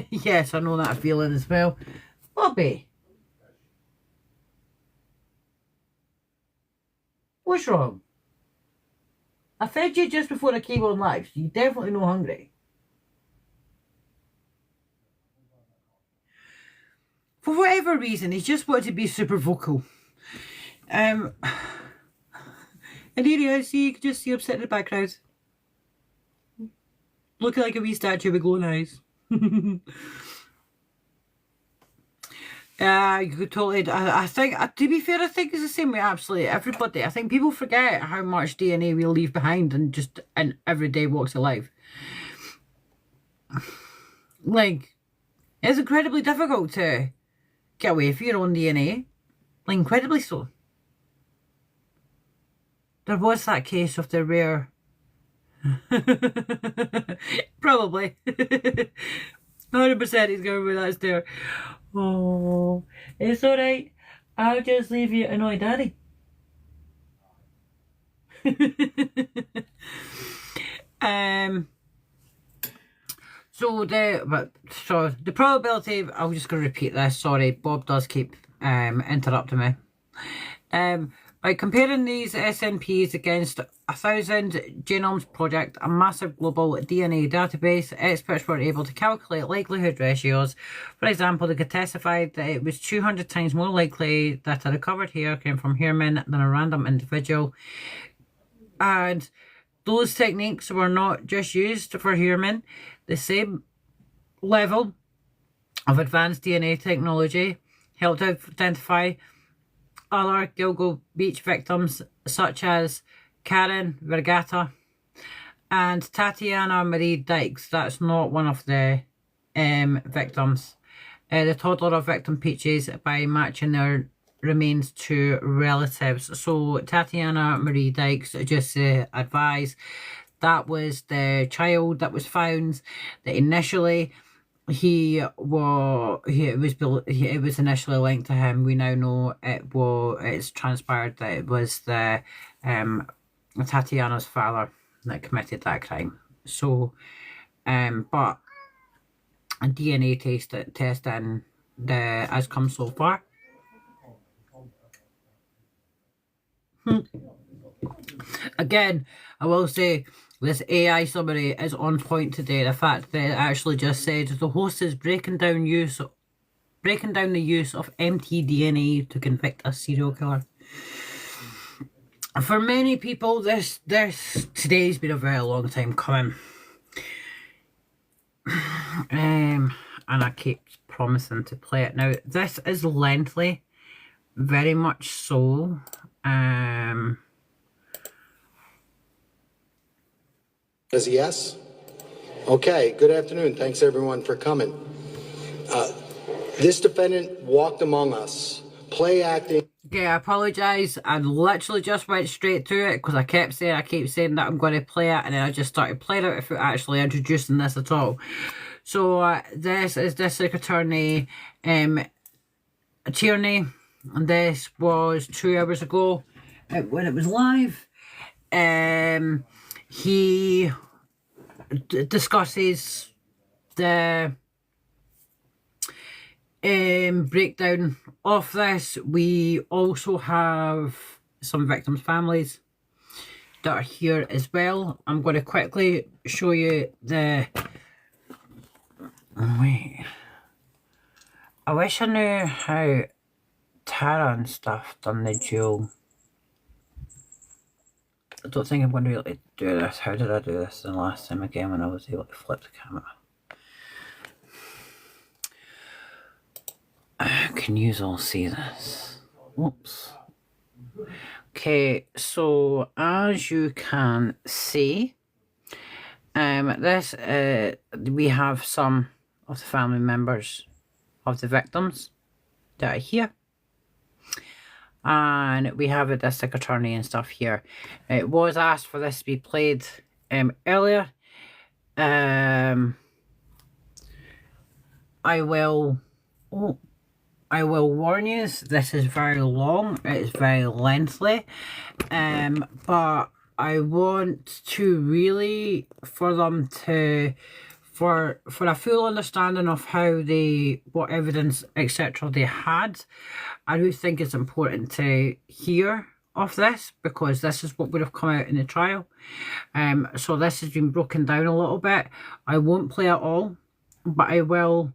Yes, I know that feeling as well. Bobby, what's wrong? I fed you just before I came on live, so you definitely not hungry. For whatever reason, he just wanted to be super vocal. And here he is, you can just see him sitting in the background. Looking like a wee statue with glowing eyes. You could totally, I think, to be fair, I think it's the same way absolutely everybody. I think people forget how much DNA we leave behind in everyday walks of life. Like, it's incredibly difficult to get away from your own DNA. Like, incredibly so. There was that case of the rare... Probably. 100% he's going with that stare. Oh, it's alright. I'll just leave you to annoy Daddy. So the probability, I'm just going to repeat this, sorry, Bob does keep interrupting me. By comparing these SNPs against 1,000 genomes project, a massive global DNA database. Experts were able to calculate likelihood ratios. For example, they could testify that it was 200 times more likely that a recovered hair came from Heuermann than a random individual. And those techniques were not just used for Heuermann. The same level of advanced DNA technology helped identify other Gilgo Beach victims such as Karen Vergata and Tatiana Marie Dykes. That's not one of the victims. The toddler of victim Peaches by matching their remains to relatives. So Tatiana Marie Dykes, just to advise, that was the child that was found that initially it was initially linked to him. We now know it's transpired that it was the Tatiana's father that committed that crime. So but a DNA testing has come so far. Again, I will say this AI summary is on point today. The fact that it actually just said the host is breaking down the use of mtDNA to convict a serial killer. For many people, today's been a very long time coming. And I keep promising to play it. Now, this is lengthy, very much so. As a yes? Okay, good afternoon. Thanks everyone for coming. This defendant walked among us, play acting. Okay, I apologise. I literally just went straight to it because I keep saying that I'm going to play it, and then I just started playing it without actually introducing this at all. So this is District Attorney Tierney, and this was 2 hours ago when it was live. He discusses the breakdown of this. We also have some victims' families that are here as well. I'm going to quickly show you the... Wait. I wish I knew how Tara and stuff done the duel. I don't think I'm going to be able to do this. How did I do this the last time again when I was able to flip the camera? Can you all see this? Oops. Okay, so as you can see, we have some of the family members of the victims that are here. And we have a district attorney and stuff here. It was asked for this to be played earlier. I will warn you, this is very long, it's very lengthy, but I want to really, for them to, for a full understanding of how what evidence, etc. they had, I do think it's important to hear of this, because this is what would have come out in the trial. So this has been broken down a little bit. I won't play it all, but I will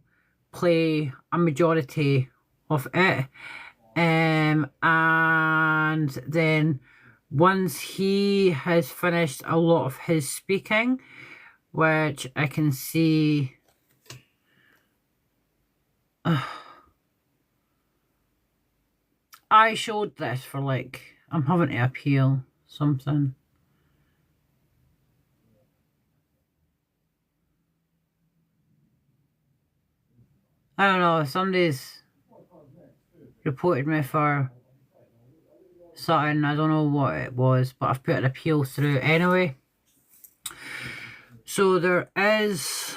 play a majority of it. And then once he has finished a lot of his speaking, which I can see... I showed this for like... I'm having to appeal something. I don't know, somebody's reported me for something, I don't know what it was, but I've put an appeal through anyway. So there is,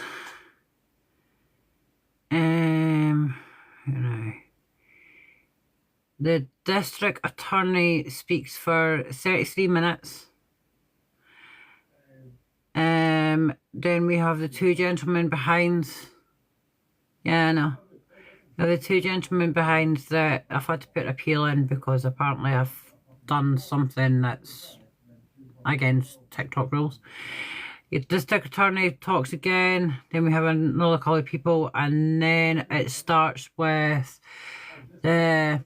the district attorney speaks for 33 minutes. Then we have the two gentlemen behind. Yeah, I know. The two gentlemen behind that I've had to put appeal in because apparently I've done something that's against TikTok rules. Your district attorney talks again, then we have another couple of people, and then it starts with the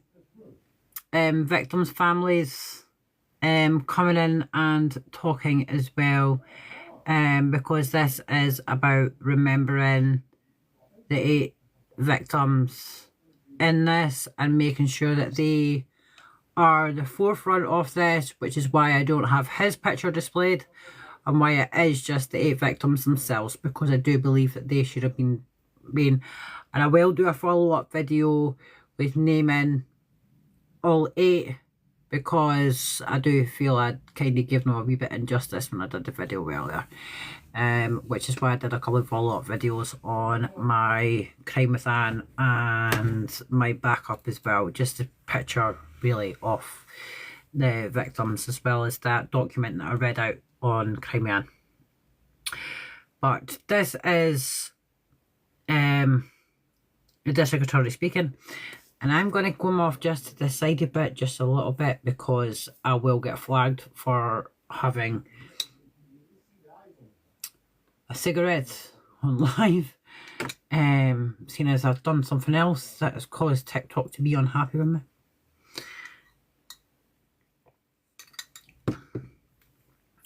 victims' families coming in and talking as well, because this is about remembering the 8 victims in this and making sure that they are the forefront of this, which is why I don't have his picture displayed and why it is just the 8 victims themselves, because I do believe that they should have been, and I will do a follow-up video with naming all 8, because I do feel I kind of gave them a wee bit injustice when I did the video earlier, which is why I did a couple of follow-up videos on my crime with Anne and my backup as well, just to picture really of the victims, as well as that document that I read out on Crime with Anne. But this is the district attorney speaking. And I'm going to come off just to the side a bit, just a little bit, because I will get flagged for having a cigarette on live. Seeing as I've done something else that has caused TikTok to be unhappy with me.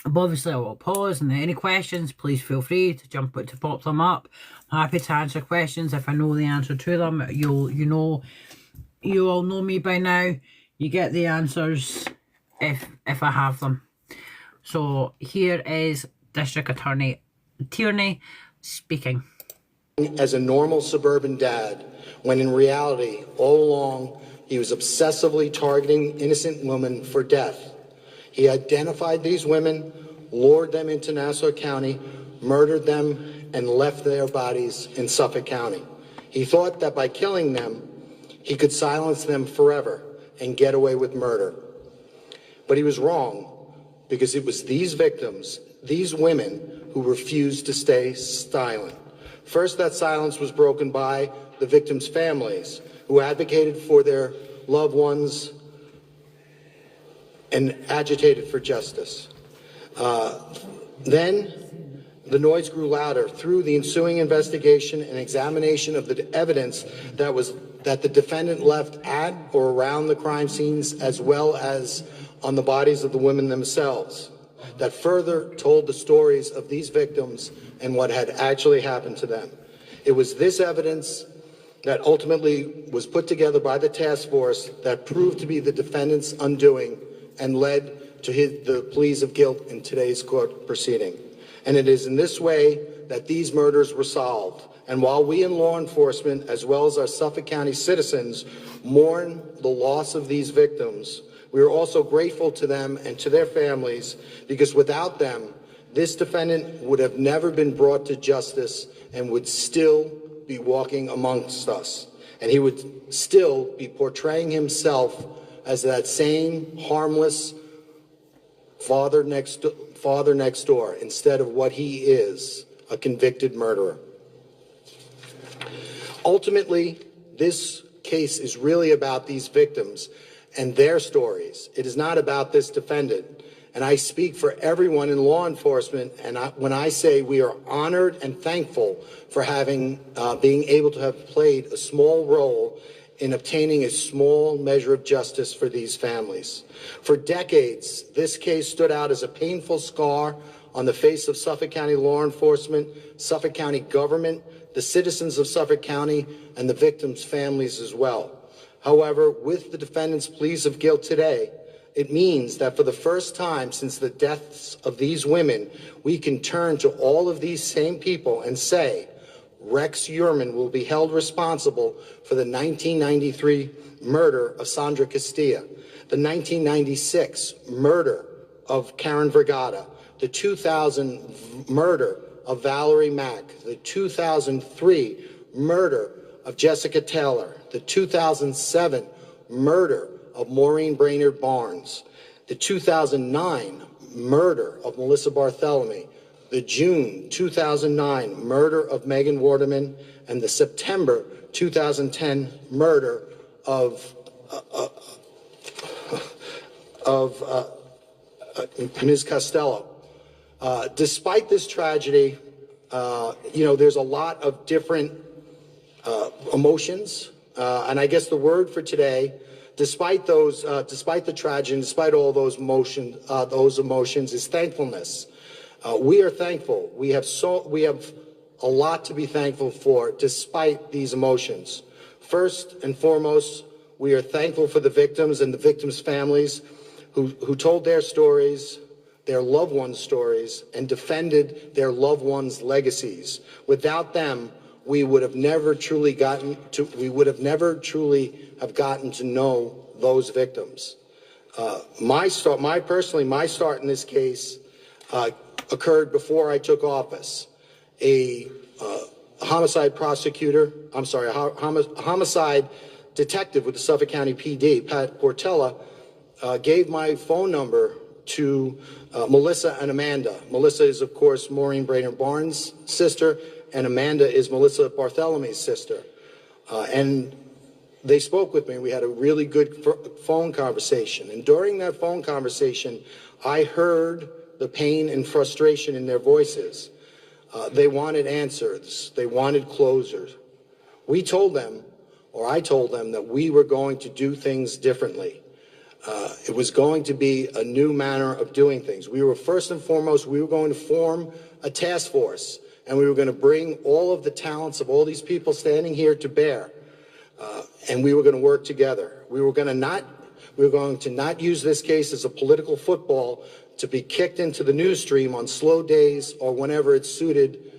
But obviously I will pause, and any questions, please feel free to pop them up. I'm happy to answer questions if I know the answer to them. You all know me by now. You get the answers if I have them. So here is District Attorney Tierney speaking. As a normal suburban dad, when in reality, all along, he was obsessively targeting innocent women for death. He identified these women, lured them into Nassau County, murdered them, and left their bodies in Suffolk County. He thought that by killing them, he could silence them forever and get away with murder. But he was wrong, because it was these victims, these women, who refused to stay silent. First, that silence was broken by the victims' families, who advocated for their loved ones and agitated for justice. Then the noise grew louder through the ensuing investigation and examination of the evidence that the defendant left at or around the crime scenes, as well as on the bodies of the women themselves, that further told the stories of these victims and what had actually happened to them. It was this evidence that ultimately was put together by the task force that proved to be the defendant's undoing and led to the pleas of guilt in today's court proceeding. And it is in this way that these murders were solved. And while we in law enforcement, as well as our Suffolk County citizens, mourn the loss of these victims, we are also grateful to them and to their families, because without them, this defendant would have never been brought to justice and would still be walking amongst us. And he would still be portraying himself as that same harmless father next door, instead of what he is, a convicted murderer. Ultimately, this case is really about these victims and their stories. It is not about this defendant. And I speak for everyone in law enforcement, and when I say we are honored and thankful for being able to have played a small role in obtaining a small measure of justice for these families. For decades, this case stood out as a painful scar on the face of Suffolk County law enforcement, Suffolk County government, the citizens of Suffolk County, and the victims' families as well. However, with the defendant's pleas of guilt today, it means that for the first time since the deaths of these women, we can turn to all of these same people and say, Rex Heuermann will be held responsible for the 1993 murder of Sandra Castilla, the 1996 murder of Karen Vergata, the 2000 murder of Valerie Mack, the 2003 murder of Jessica Taylor, the 2007 murder of Maureen Brainerd Barnes, the 2009 murder of Melissa Barthelemy, the June 2009 murder of Megan Waterman, and the September 2010 murder of Ms. Costello. Despite this tragedy, there's a lot of different emotions, and I guess the word for today, despite the tragedy, despite all those emotions, is thankfulness. We are thankful. We have a lot to be thankful for, despite these emotions. First and foremost, we are thankful for the victims and the victims' families who told their stories, their loved ones' stories, and defended their loved ones' legacies. Without them, we would have never truly gotten to know those victims. My start in this case occurred before I took office. A homicide detective with the Suffolk County PD, Pat Portella, gave my phone number to Melissa and Amanda. Melissa is, of course, Maureen Brainerd Barnes' sister, and Amanda is Melissa Barthelemy's sister. And they spoke with me. We had a really good phone conversation. And during that phone conversation, I heard the pain and frustration in their voices. They wanted answers. They wanted closures. I told them that we were going to do things differently. It was going to be a new manner of doing things. We were going to form a task force, and we were going to bring all of the talents of all these people standing here to bear, and we were going to work together. We were going to not use this case as a political football to be kicked into the news stream on slow days or whenever it suited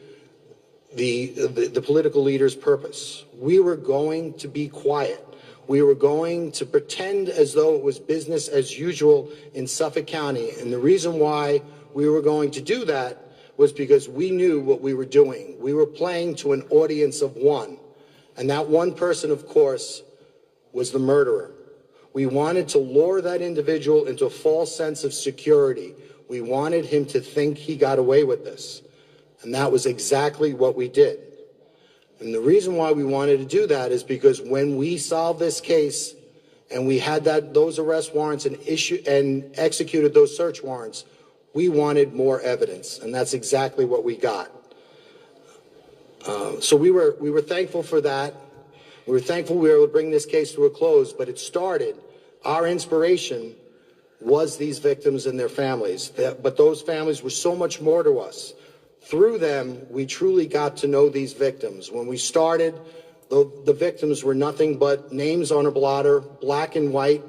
the political leader's purpose. We were going to be quiet. We were going to pretend as though it was business as usual in Suffolk County. And the reason why we were going to do that was because we knew what we were doing. We were playing to an audience of one. And that one person, of course, was the murderer. We wanted to lure that individual into a false sense of security. We wanted him to think he got away with this. And that was exactly what we did. And the reason why we wanted to do that is because when we solved this case and we had those arrest warrants and executed those search warrants, we wanted more evidence, and that's exactly what we got. So we were thankful for that. We were thankful we were able to bring this case to a close, but it started. Our inspiration was these victims and their families, but those families were so much more to us. Through them, we truly got to know these victims. When we started, the victims were nothing but names on a blotter, black and white,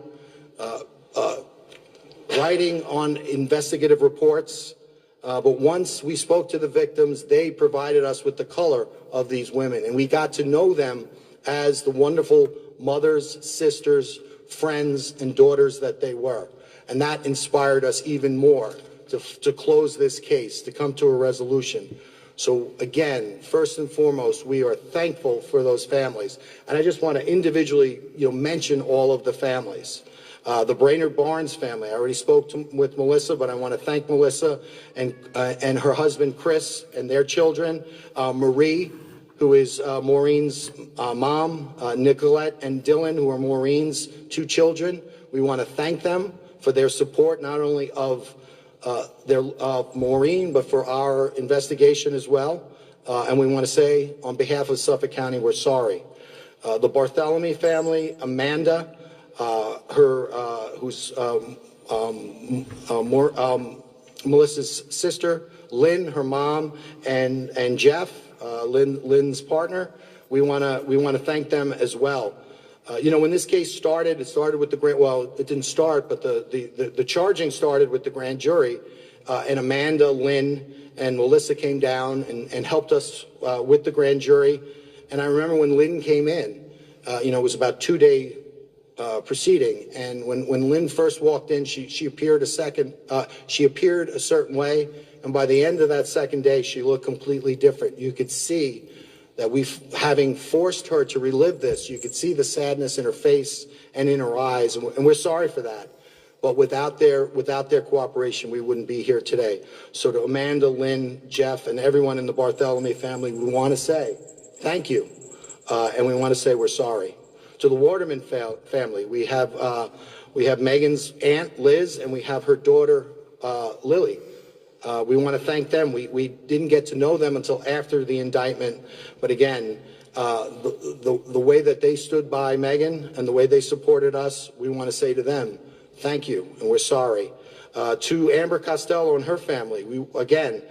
writing on investigative reports. But once we spoke to the victims, they provided us with the color of these women, and we got to know them as the wonderful mothers, sisters, friends, and daughters that they were. And that inspired us even more to close this case, to come to a resolution. So again, first and foremost, we are thankful for those families. And I just want to individually, mention all of the families. The Brainerd Barnes family, I already spoke with Melissa, but I want to thank Melissa and her husband, Chris, and their children. Marie, who is Maureen's mom, Nicolette and Dylan, who are Maureen's two children. We want to thank them for their support, not only of Maureen, but for our investigation as well. And we want to say, on behalf of Suffolk County, we're sorry. The Barthelemy family, Amanda, who's Melissa's sister, Lynn, her mom, and Jeff, Lynn's partner. We want to thank them as well. When this case started, it started with the grand. Well, it didn't start, but the charging started with the grand jury, and Amanda, Lynn, and Melissa came down and helped us with the grand jury. And I remember when Lynn came in, it was about 2-day proceeding, and when Lynn first walked in, she appeared a certain way, and by the end of that second day, she looked completely different. You could see that having forced her to relive this, you could see the sadness in her face and in her eyes, and we're sorry for that. But without their cooperation, we wouldn't be here today. So to Amanda, Lynn, Jeff, and everyone in the Barthelemy family, we want to say thank you, and we want to say we're sorry. To the Waterman family, we have Megan's aunt, Liz, and we have her daughter, Lily. We want to thank them. We didn't get to know them until after the indictment, but again, the way that they stood by Megan and the way they supported us, we want to say to them, thank you, and we're sorry. To Amber Costello and her family, we again,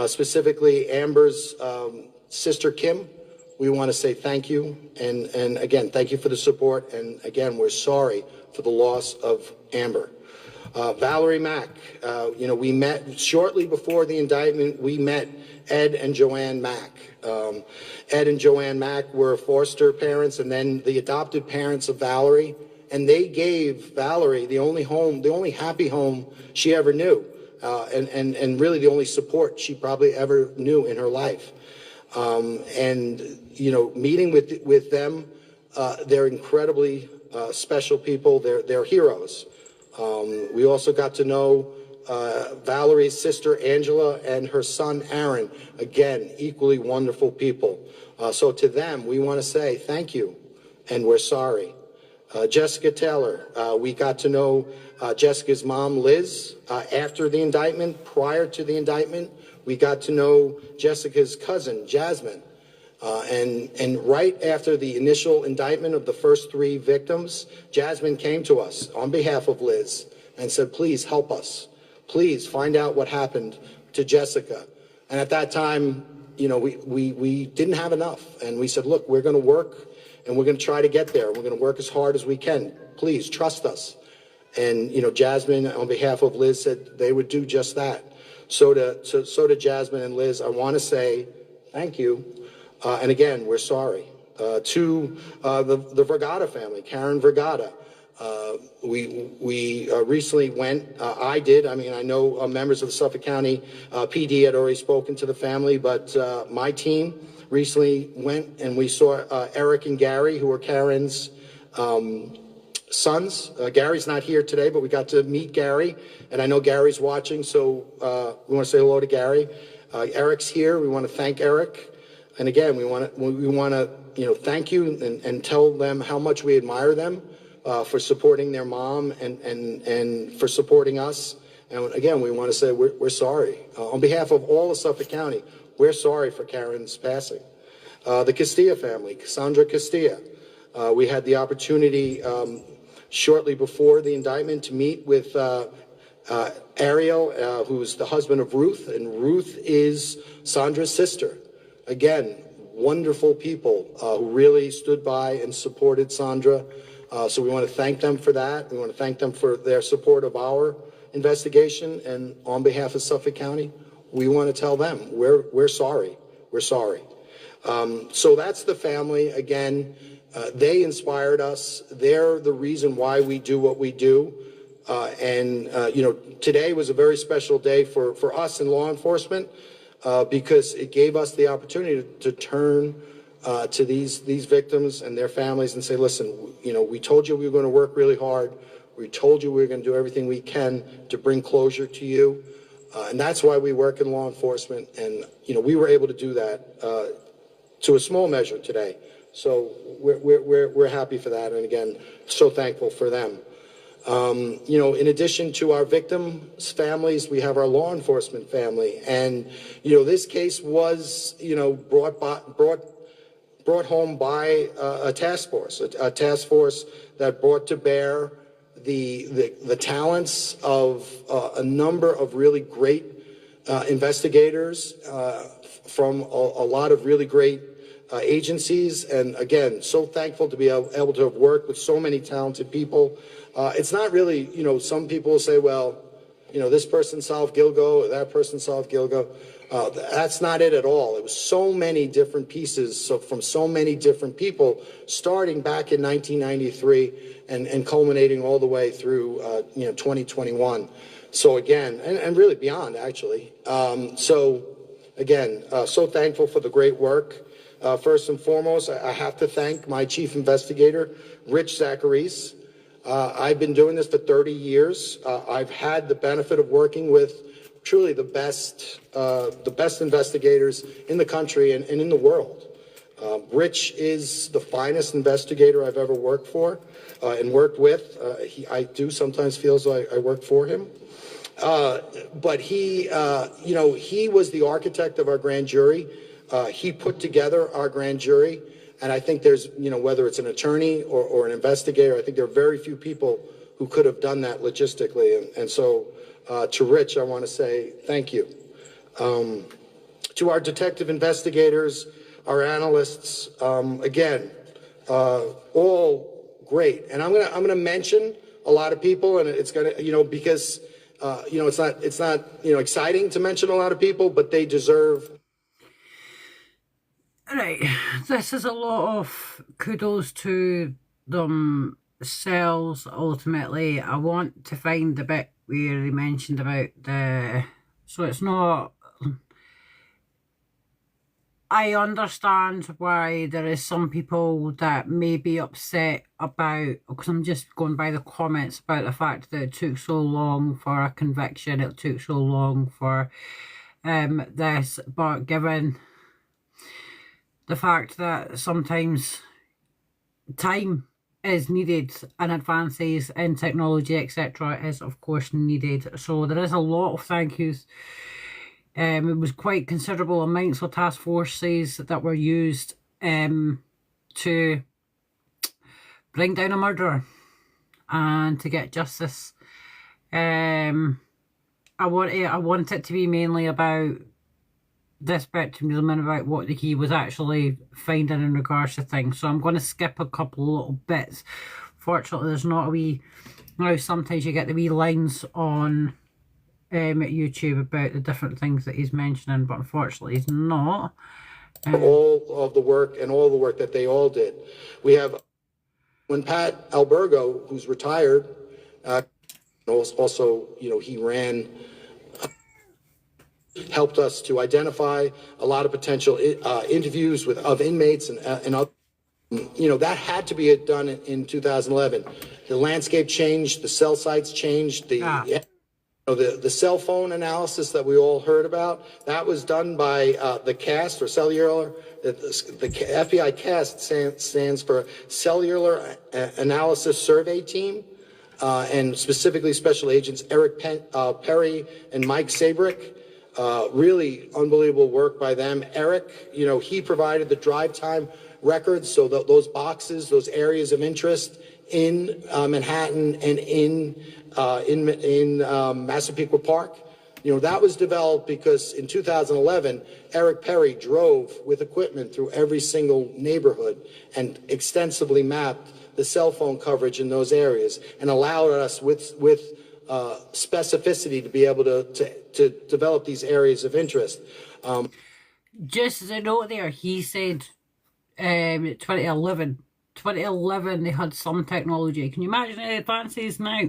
specifically Amber's sister Kim, we want to say thank you, and again, thank you for the support, and again, we're sorry for the loss of Amber. Valerie Mack, we met shortly before the indictment. We met Ed and Joanne Mack. Ed and Joanne Mack were foster parents and then the adopted parents of Valerie, and they gave Valerie the only happy home she ever knew, and really the only support she probably ever knew in her life. Meeting with them, they're incredibly special people. They're heroes. We also got to know Valerie's sister Angela and her son Aaron, again, equally wonderful people. So to them, we want to say thank you, and we're sorry. Jessica Taylor, we got to know Jessica's mom, Liz, after the indictment. Prior to the indictment, we got to know Jessica's cousin, Jasmine. And right after the initial indictment of the first 3 victims, Jasmine came to us on behalf of Liz and said, please help us. Please find out what happened to Jessica. And at that time, we didn't have enough. And we said, look, we're going to work and we're going to try to get there. We're going to work as hard as we can. Please trust us. And, Jasmine, on behalf of Liz, said they would do just that. So to Jasmine and Liz, I want to say thank you. And again, we're sorry. To the Vergata family, Karen Vergata, we recently went, I did, I know members of the Suffolk County PD had already spoken to the family, but my team recently went and we saw Eric and Gary, who are Karen's sons. Gary's not here today, but we got to meet Gary, and I know Gary's watching, so we want to say hello to Gary. Eric's here. We want to thank Eric. And again, we want to thank you and tell them how much we admire them for supporting their mom and for supporting us. And again, we want to say we're sorry. On behalf of all of Suffolk County, we're sorry for Karen's passing. The Castilla family, Cassandra Castilla. We had the opportunity shortly before the indictment to meet with Ariel, who's the husband of Ruth, and Ruth is Sandra's sister. Again, wonderful people who really stood by and supported Sandra. So we want to thank them for that. We want to thank them for their support of our investigation. And on behalf of Suffolk County, we want to tell them we're sorry. We're sorry. So that's the family. Again, they inspired us. They're the reason why we do what we do. Today was a very special day for us in law enforcement. Because it gave us the opportunity to turn to these victims and their families and say, listen, we told you we were going to work really hard. We told you we were going to do everything we can to bring closure to you. And that's why we work in law enforcement. And, we were able to do that to a small measure today. So we're happy for that. And again, so thankful for them. In addition to our victims' families, we have our law enforcement family. And, this case was, brought home by a task force that brought to bear the talents of a number of really great investigators from a lot of really great agencies. And again, so thankful to be able to have worked with so many talented people. It's not really, some people say, well, this person solved Gilgo, or that person solved Gilgo. That's not it at all. It was so many different pieces from so many different people, starting back in 1993 and culminating all the way through, 2021. So again, and really beyond, actually. So again, so thankful for the great work. First and foremost, I have to thank my chief investigator, Rich Zacharies. I've been doing this for 30 years. I've had the benefit of working with truly the best investigators in the country and in the world. Rich is the finest investigator I've ever worked for and worked with. I do sometimes feel as though I work for him. But he, he was the architect of our grand jury. He put together our grand jury. And I think there's, whether it's an attorney or an investigator, I think there are very few people who could have done that logistically. And so to Rich, I want to say thank you. To our detective investigators, our analysts, again, all great. And I'm gonna mention a lot of people, and it's gonna, because it's not exciting to mention a lot of people, but they deserve. Right, this is a lot of kudos to themselves. Ultimately, I want to find the bit where they mentioned about so it's not. I understand why there is some people that may be upset about, because I'm just going by the comments about the fact that it took so long for a conviction, it took so long for this, but given the fact that sometimes time is needed and advances in technology, etc., is of course needed. So there is a lot of thank yous. It was quite considerable amounts of task forces that were used to bring down a murderer and to get justice. I want it to be mainly about this bit to be about what he was actually finding in regards to things. So I'm going to skip a couple of little bits. Fortunately, there's not a wee... Now, sometimes you get the wee lines on YouTube about the different things that he's mentioning, but unfortunately he's not. All of the work and all the work that they all did. We have, when Pat Albergo, who's retired, also, he ran, helped us to identify a lot of potential interviews of inmates and other. That had to be done in 2011. The landscape changed, the cell sites changed, the cell phone analysis that we all heard about, that was done by the CAST, or cellular. The FBI CAST stands for Cellular Analysis Survey Team, and specifically Special Agents Eric Perry and Mike Sabrick. Really unbelievable work by them. Eric, he provided the drive time records, so those boxes, those areas of interest in Manhattan and in Massapequa Park. That was developed because in 2011, Eric Perry drove with equipment through every single neighborhood and extensively mapped the cell phone coverage in those areas and allowed us with specificity to be able to develop these areas of interest. Just as a note there, he said 2011 they had some technology. Can you imagine the advances now?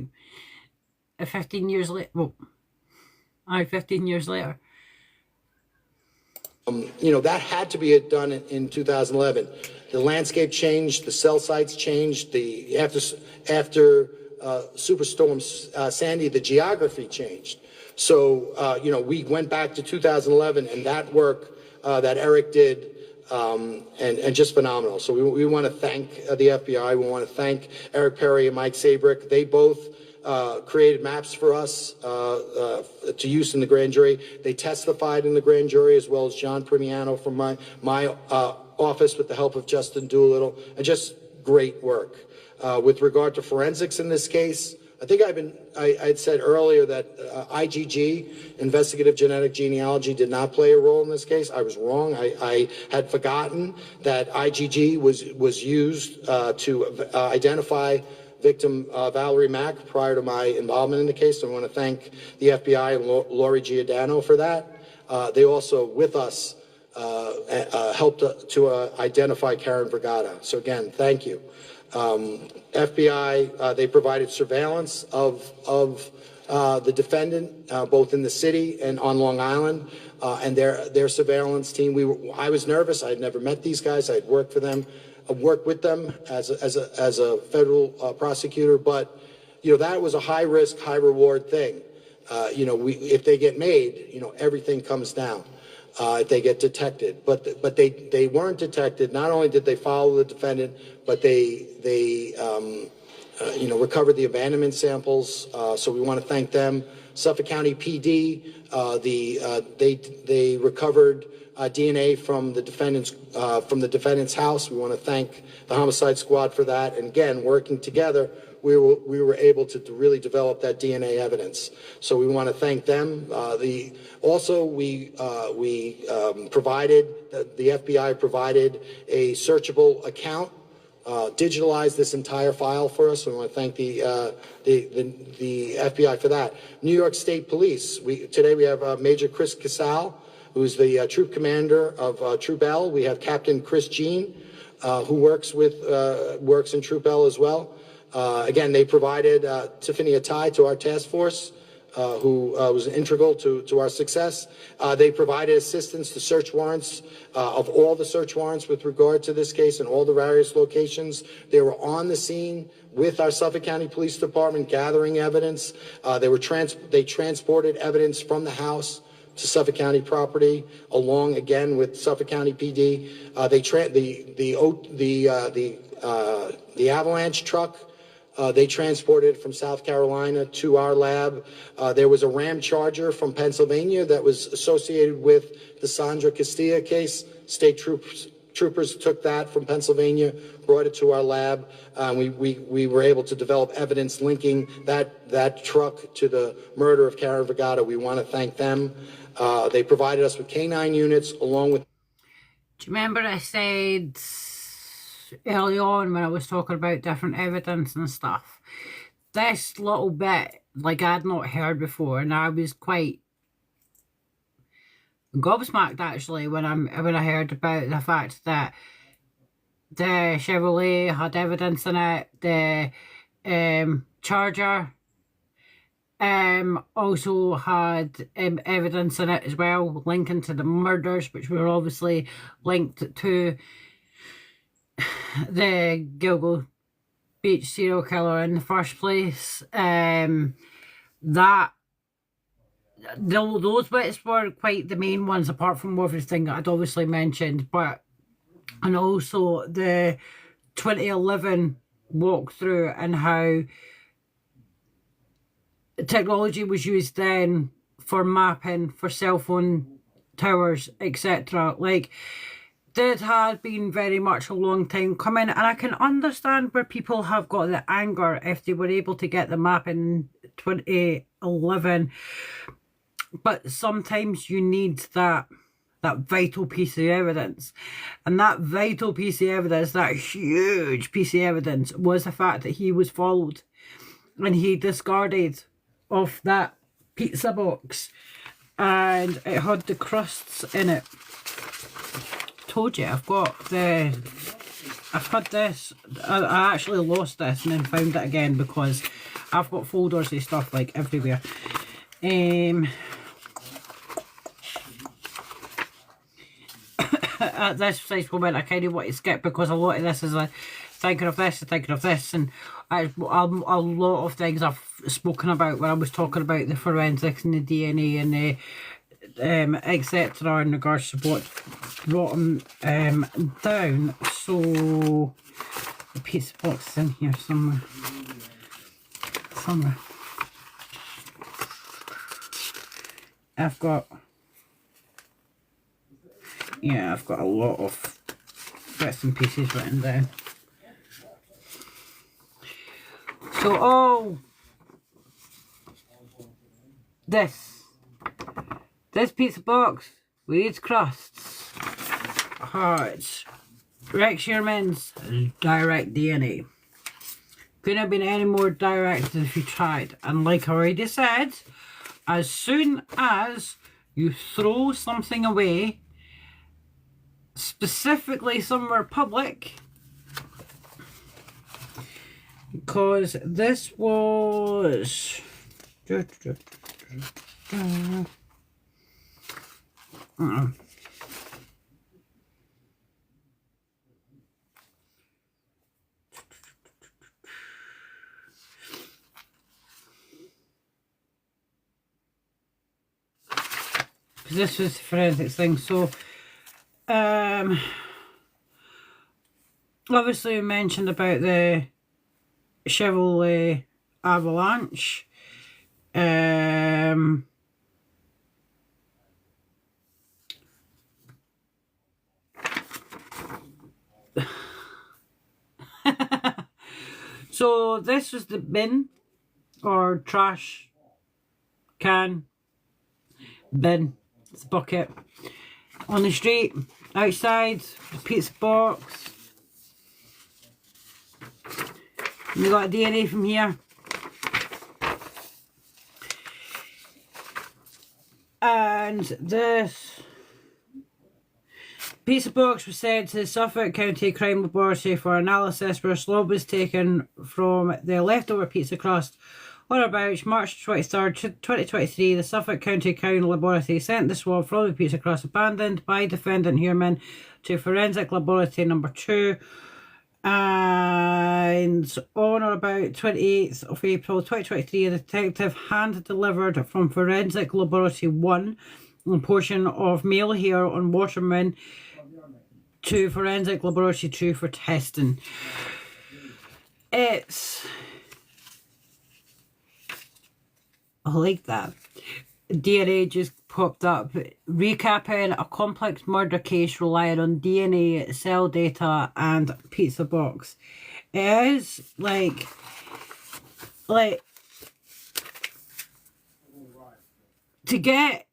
15 years later. Well, 15 years later. That had to be done in 2011. The landscape changed, the cell sites changed, after Superstorm Sandy, the geography changed. So, we went back to 2011, and that work that Eric did, and just phenomenal. So we want to thank the FBI. We want to thank Eric Perry and Mike Sabrick. They both created maps for us to use in the grand jury. They testified in the grand jury, as well as John Primiano from my office with the help of Justin Doolittle, and just great work. With regard to forensics in this case, I think I'd said earlier that IgG, investigative genetic genealogy, did not play a role in this case. I was wrong. I had forgotten that IgG was used to identify victim Valerie Mack prior to my involvement in the case. So I want to thank the FBI and Lori Giordano for that. They also, with us, helped to identify Karen Vergata. So again, thank you. FBI, they provided surveillance of the defendant, both in the city and on Long Island, and their surveillance team. I was nervous. I had never met these guys. I had worked for them, worked with them as a federal prosecutor, but that was a high risk, high reward thing. If they get made, everything comes down. If they get detected, but they weren't detected. Not only did they follow the defendant, but they recovered the abandonment samples. So we want to thank them. Suffolk County PD, they recovered DNA from the defendant's house. We want to thank the homicide squad for that. And again, working together, we were able to really develop that DNA evidence. So we want to thank them. We provided, the FBI provided a searchable account, digitalized this entire file for us. So we want to thank the FBI for that. New York State Police. Today we have Major Chris Casal, who's the troop commander of Troop L. We have Captain Chris Jean, who works in Troop L as well. Again, they provided Tiffany Atai to our task force, who was integral to our success. They provided assistance to search warrants, of all the search warrants with regard to this case and all the various locations. They were on the scene with our Suffolk County Police Department gathering evidence. They transported evidence from the house to Suffolk County property, along again with Suffolk County PD. The avalanche truck, they transported from South Carolina to our lab. There was a Ram Charger from Pennsylvania that was associated with the Sandra Castilla case. State troopers took that from Pennsylvania, brought it to our lab. We were able to develop evidence linking that truck to the murder of Karen Vergata. We want to thank them. They provided us with K9 units along with... Do you remember I said early on when I was talking about different evidence and stuff, this little bit, like, I'd not heard before, and I was quite gobsmacked actually when I heard about the fact that the Chevrolet had evidence in it, the Charger also had evidence in it as well, linking to the murders, which were obviously linked to the Gilgo Beach serial killer in the first place. Those bits were quite the main ones, apart from everything that I'd obviously mentioned, and also the 2011 walkthrough and how technology was used then for mapping, for cell phone towers, etc. Like, that had been very much a long time coming, and I can understand where people have got the anger if they were able to get the map in 2011, but sometimes you need that vital piece of evidence, and that vital piece of evidence, that huge piece of evidence, was the fact that he was followed and he discarded off that pizza box and it had the crusts in it. Told you, I've had this, I actually lost this and then found it again because I've got folders of stuff like everywhere. At this precise moment I kind of want to skip because a lot of this is thinking of this and thinking of this, and a lot of things I've spoken about when I was talking about the forensics and the DNA and the etc. in regards to what brought them down. So the pizza box is in here somewhere. I've got a lot of bits and pieces written down. So this pizza box with its crusts, it's Rex Heuermann's direct DNA. Couldn't have been any more direct if you tried. And like I already said, as soon as you throw something away, specifically somewhere public, because this was this was the forensics thing. So obviously we mentioned about the Chevrolet Avalanche. So this was the bin or trash can bin. It's a bucket on the street outside. The pizza box. We got a DNA from here. And this pizza box was sent to the Suffolk County Crime Laboratory for analysis, where a swab was taken from the leftover pizza crust on about March 23rd, 2023. The Suffolk County Crime Laboratory sent the swab from the pizza crust abandoned by defendant Heuermann to Forensic Laboratory number 2. And on or about 28th of April 2023, a detective hand-delivered from Forensic Laboratory 1 a portion of male hair on Waterman to Forensic Laboratory 2 for testing. It's... I like that. DNA just popped up. Recapping a complex murder case relying on DNA, cell data, and pizza box. It is like to get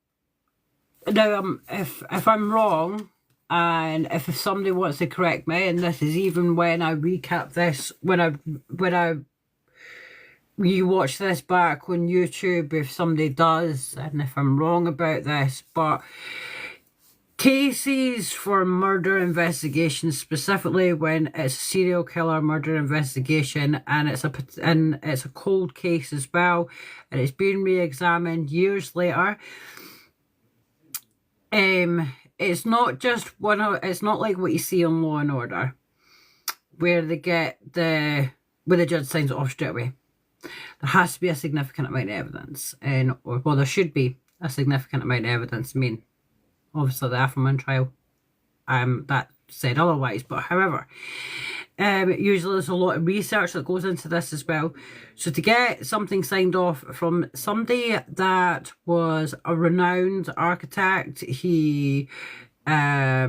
now. If I'm wrong, and if somebody wants to correct me, and this is even when I recap this, when I you watch this back on YouTube, if somebody does, and if I'm wrong about this, but cases for murder investigations, specifically when it's a serial killer murder investigation, and it's a cold case as well, and it's been re-examined years later. It's not just it's not like what you see on Law and Order, where they get where the judge signs it off straight away. There has to be a significant amount of evidence, well, there should be a significant amount of evidence. I mean, obviously the Heuermann trial, that said otherwise, but however, usually there's a lot of research that goes into this as well. So to get something signed off from somebody that was a renowned architect, he had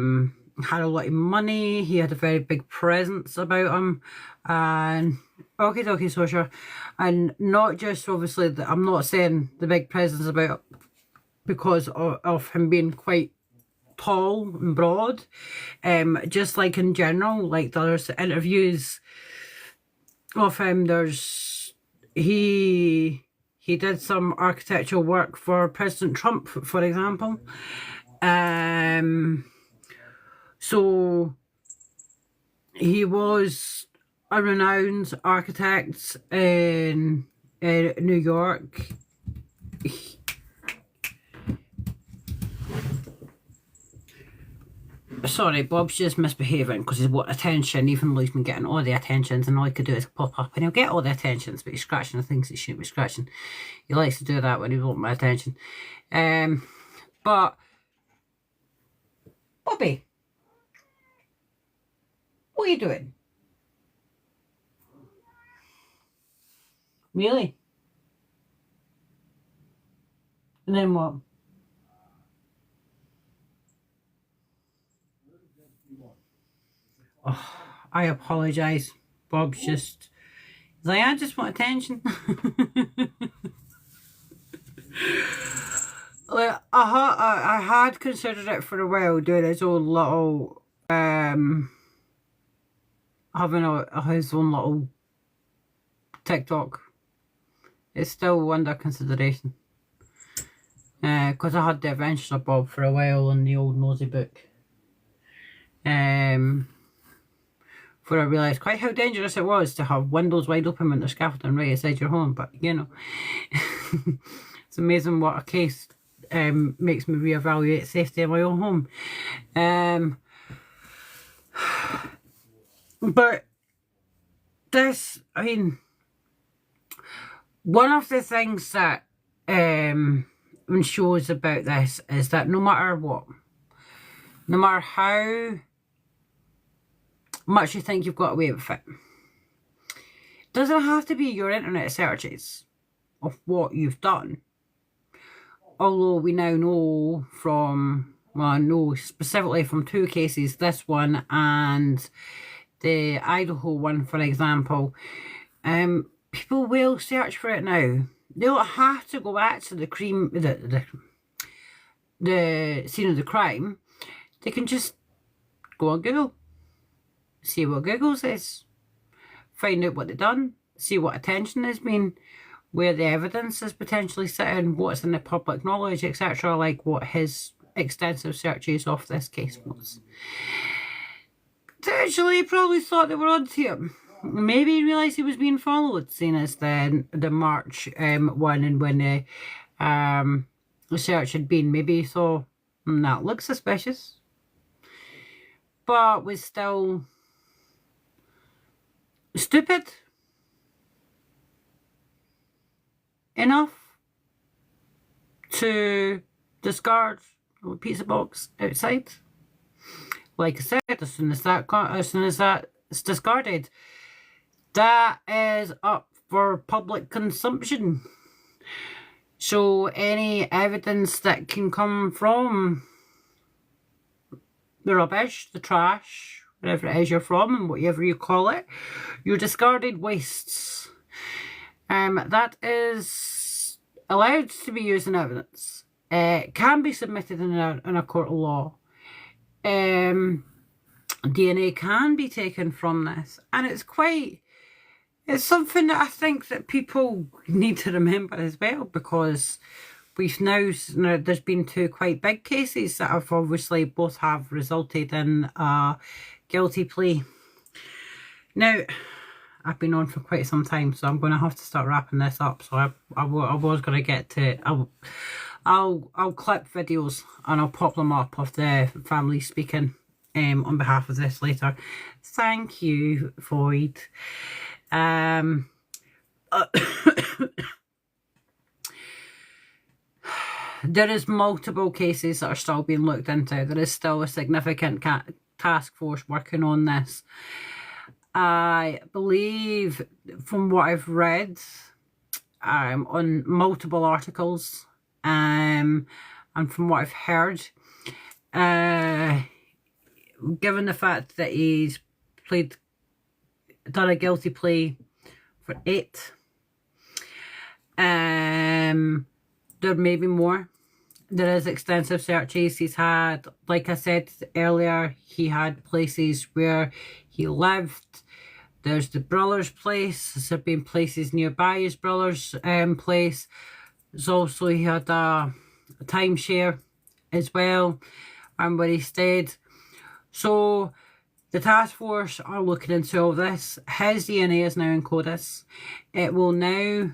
a lot of money, he had a very big presence about him, and okay, so sure. And not just obviously, I'm not saying the big presence about because of him being quite tall and broad, just like in general, like there's interviews of him, he did some architectural work for President Trump, for example. So he was a renowned architect in New York. Sorry, Bob's just misbehaving because he's wanting attention, even though he's been getting all the attentions, and all he could do is pop up and he'll get all the attentions, but he's scratching the things he shouldn't be scratching. He likes to do that when he wants my attention. But Bobby, what are you doing? Really? And then what? Oh, I apologise. Bob's just... He's like, I just want attention. Like, I had considered it for a while, doing his own little... having his own little TikTok. It's still under consideration. Because I had the Adventures of Bob for a while on the old Nosy book. Before I realised quite how dangerous it was to have windows wide open when there's scaffolding right outside your home. But, you know, it's amazing what a case makes me reevaluate safety in my own home. But this, I mean, one of the things that shows about this is that no matter what, no matter how much you think you've got away with it, Doesn't have to be your internet searches of what you've done. Although we now know from, well, I know specifically from 2 cases, this one and the Idaho one, for example, people will search for it now. They don't have to go back to the scene of the crime. They can just go on Google, see what Google says, find out what they've done, see what attention has been, where the evidence is potentially sitting, what's in the public knowledge, etc., like what his extensive searches of this case was. Potentially, he probably thought they were onto him. Maybe he realised he was being followed, seeing as the March one, and when the search had been, maybe he thought, that looks suspicious. But was still stupid enough to discard a pizza box outside. Like I said, as soon as that's discarded, that is up for public consumption. So any evidence that can come from the rubbish, the trash, whatever it is you're from, and whatever you call it, your discarded wastes, that is allowed to be used in evidence. It can be submitted in a court of law. DNA can be taken from this, and it's something that I think that people need to remember as well, because we've now there's been 2 quite big cases that have obviously both have resulted in a guilty plea. Now, I've been on for quite some time, so I'm going to have to start wrapping this up. So I was going to get to I'll clip videos and I'll pop them up of the family speaking on behalf of this later. Thank you, Void. There is multiple cases that are still being looked into. There is still a significant task force working on this. I believe, from what I've read on multiple articles, and from what I've heard, given the fact that he's done a guilty plea for 8, there may be more. There is extensive searches. He's had, like I said earlier, he had places where he lived. There's the brother's place. There's been places nearby his brother's place. There's also, he had a timeshare as well, where he stayed. So the task force are looking into all this. His DNA is now in CODIS. It will now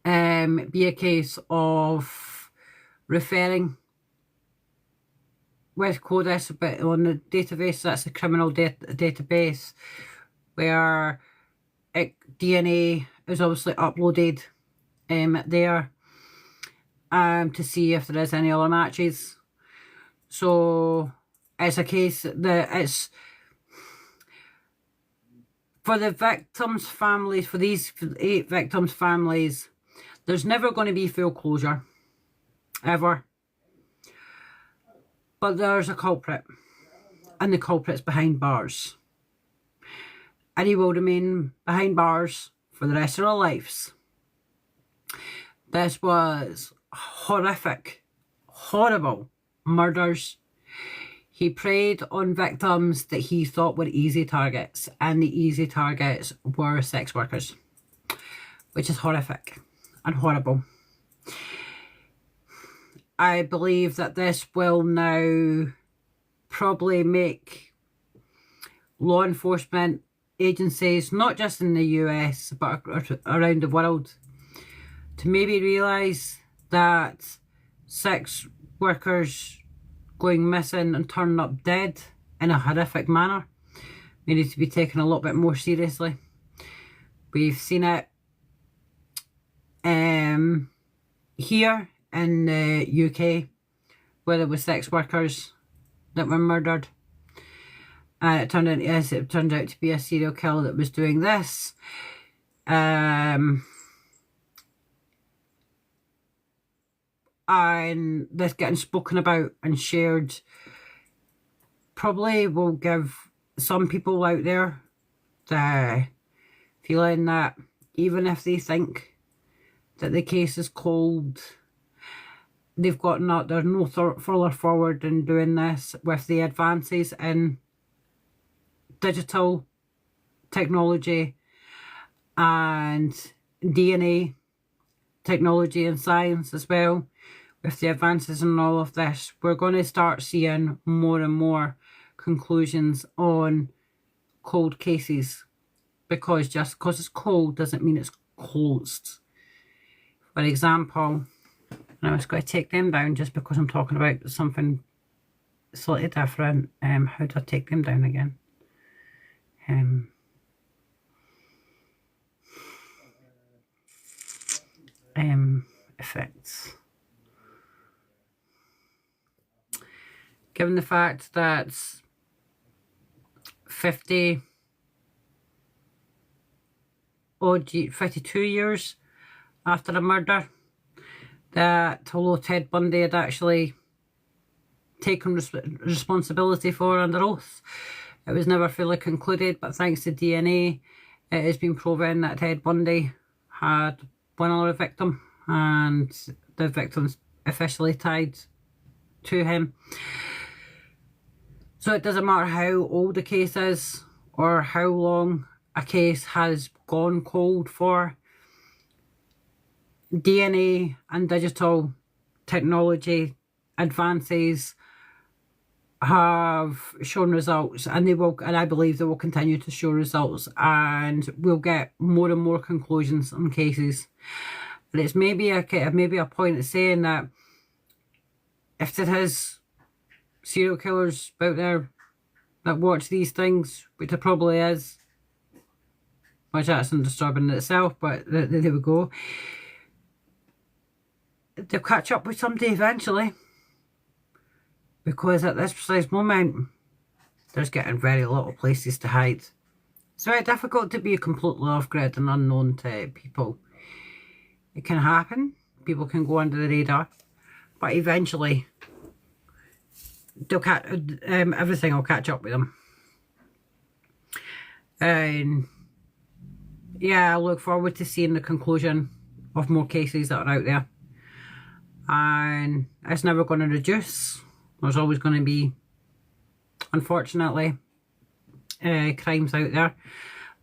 be a case of referring with CODIS, but on the database, that's the criminal database, where DNA is obviously uploaded there to see if there is any other matches. So it's a case that it's for the victims' families, for these 8 victims' families, there's never going to be full closure, ever. But there's a culprit, and the culprit's behind bars. And he will remain behind bars for the rest of their lives. This was horrific, horrible murders. He preyed on victims that he thought were easy targets, and the easy targets were sex workers, which is horrific and horrible. I believe that this will now probably make law enforcement agencies, not just in the US, but around the world, to maybe realise that sex workers going missing and turning up dead in a horrific manner may need to be taken a little bit more seriously. We've seen it here in the UK, where there were sex workers that were murdered. And it turned out, yes, it turned out to be a serial killer that was doing this. And this getting spoken about and shared probably will give some people out there the feeling that even if they think that the case is cold, they've got they're no further forward in doing this with the advances in digital technology and DNA technology and science as well. With the advances in all of this, we're going to start seeing more and more conclusions on cold cases, because just because it's cold doesn't mean it's closed. For example, and I was going to take them down just because I'm talking about something slightly different. How do I take them down again? Effects. Given the fact that 52 years after the murder, that although Ted Bundy had actually taken responsibility for under oath, it was never fully concluded, but thanks to DNA, it has been proven that Ted Bundy had one other victim, and the victim's officially tied to him. So it doesn't matter how old a case is or how long a case has gone cold for. DNA and digital technology advances have shown results, and I believe they will continue to show results, and we'll get more and more conclusions on cases. But it's maybe a point of saying that if there is serial killers out there that watch these things, which there probably is, which that's disturbing in itself, but there we go. They'll catch up with somebody eventually, because at this precise moment, there's getting very little places to hide. It's very difficult to be completely off-grid and unknown to people. It can happen. People can go under the radar, but eventually, everything will catch up with them. And yeah, I look forward to seeing the conclusion of more cases that are out there. And it's never going to reduce. There's always going to be, unfortunately, crimes out there.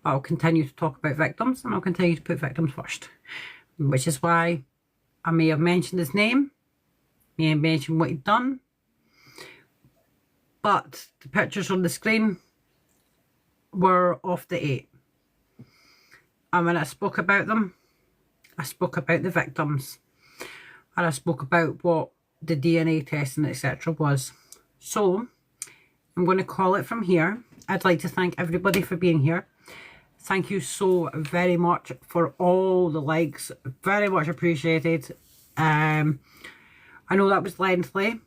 But I'll continue to talk about victims, and I'll continue to put victims first. Which is why I may have mentioned his name, may have mentioned what he'd done, but the pictures on the screen were off the 8. And when I spoke about them, I spoke about the victims, and I spoke about what the DNA testing, etc. was. So I'm going to call it from here. I'd like to thank everybody for being here. Thank you so very much for all the likes. Very much appreciated. I know that was lengthy,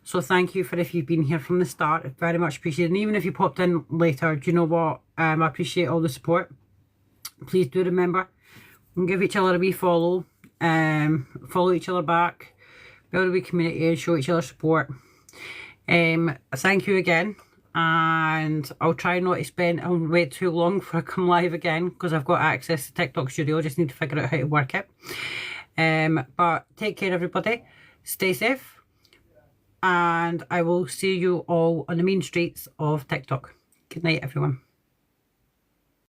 so thank you for if you've been here from the start. Very much appreciated. And even if you popped in later, do you know what? I appreciate all the support. Please do remember and give each other a wee follow. Follow each other back. Build a wee community and show each other support. Thank you again. And I'll try not to wait too long for I come live again, because I've got access to TikTok Studio. I just need to figure out how to work it. But take care, everybody. Stay safe. And I will see you all on the main streets of TikTok. Good night, everyone.